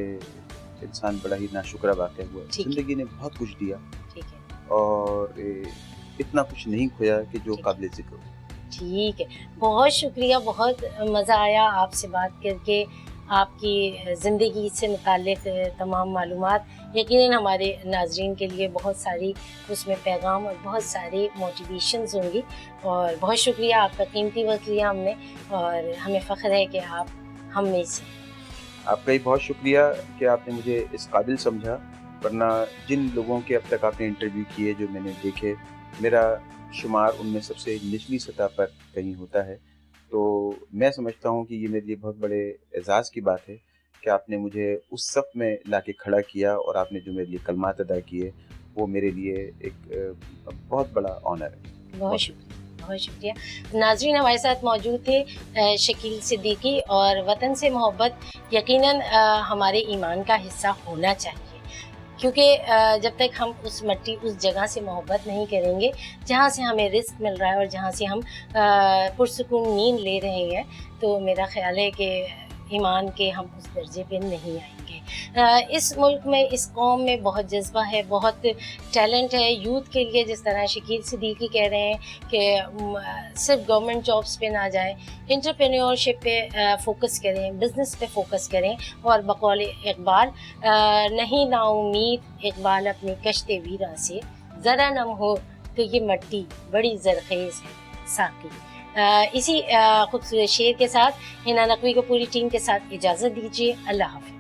انسان بڑا ہی ناشکرہ واقع ہوا. زندگی نے بہت کچھ دیا. ٹھیک ہے. اور اتنا کچھ نہیں کھویا کہ جو قابل ذکر ہو. ٹھیک ہے، بہت شکریہ. بہت مزہ آیا آپ سے بات کر کے. آپ کی زندگی سے متعلق تمام معلومات یقیناً ہمارے ناظرین کے لیے بہت ساری اس میں پیغام اور بہت ساری موٹیویشنز ہوں گی. اور بہت شکریہ، آپ کا قیمتی وقت لیا ہم نے، اور ہمیں فخر ہے کہ آپ ہم میں سے. آپ کا ہی بہت شکریہ کہ آپ نے مجھے اس قابل سمجھا، ورنہ جن لوگوں کے اب تک آپ نے انٹرویو کیے جو میں نے دیکھے، میرا شمار ان میں سب سے نچلی سطح پر کہیں ہوتا ہے. تو میں سمجھتا ہوں کہ یہ میرے لیے بہت بڑے اعزاز کی بات ہے کہ آپ نے مجھے اس صف میں لا کے کھڑا کیا، اور آپ نے جو میرے لیے کلمات ادا کیے وہ میرے لیے ایک بہت بڑا آنر ہے. بہت شکریہ، بہت شکریہ. ناظرین، ہمارے ساتھ موجود تھے شکیل صدیقی. اور وطن سے محبت یقیناً ہمارے ایمان کا حصہ ہونا چاہیے، کیونکہ جب تک ہم اس مٹی اس جگہ سے محبت نہیں کریں گے جہاں سے ہمیں رزق مل رہا ہے اور جہاں سے ہم پرسکون نیند لے رہے ہیں، تو میرا خیال ہے کہ ایمان کے ہم اس درجے پہ نہیں آئیں گے. اس ملک میں، اس قوم میں بہت جذبہ ہے، بہت ٹیلنٹ ہے یوتھ کے لیے. جس طرح شکیل صدیقی کہہ رہے ہیں کہ صرف گورنمنٹ جابس پہ نہ جائیں، انٹرپرینیورشپ پہ فوکس کریں، بزنس پہ فوکس کریں. اور بقول اقبال، نہیں نا امید اقبال اپنی کشتے ویراں سے، ذرا نم ہو تو یہ مٹی بڑی زرخیز ہے ساقی. اسی خوبصورت شعر کے ساتھ ہنا نقوی کو پوری ٹیم کے ساتھ اجازت دیجیے. اللہ حافظ.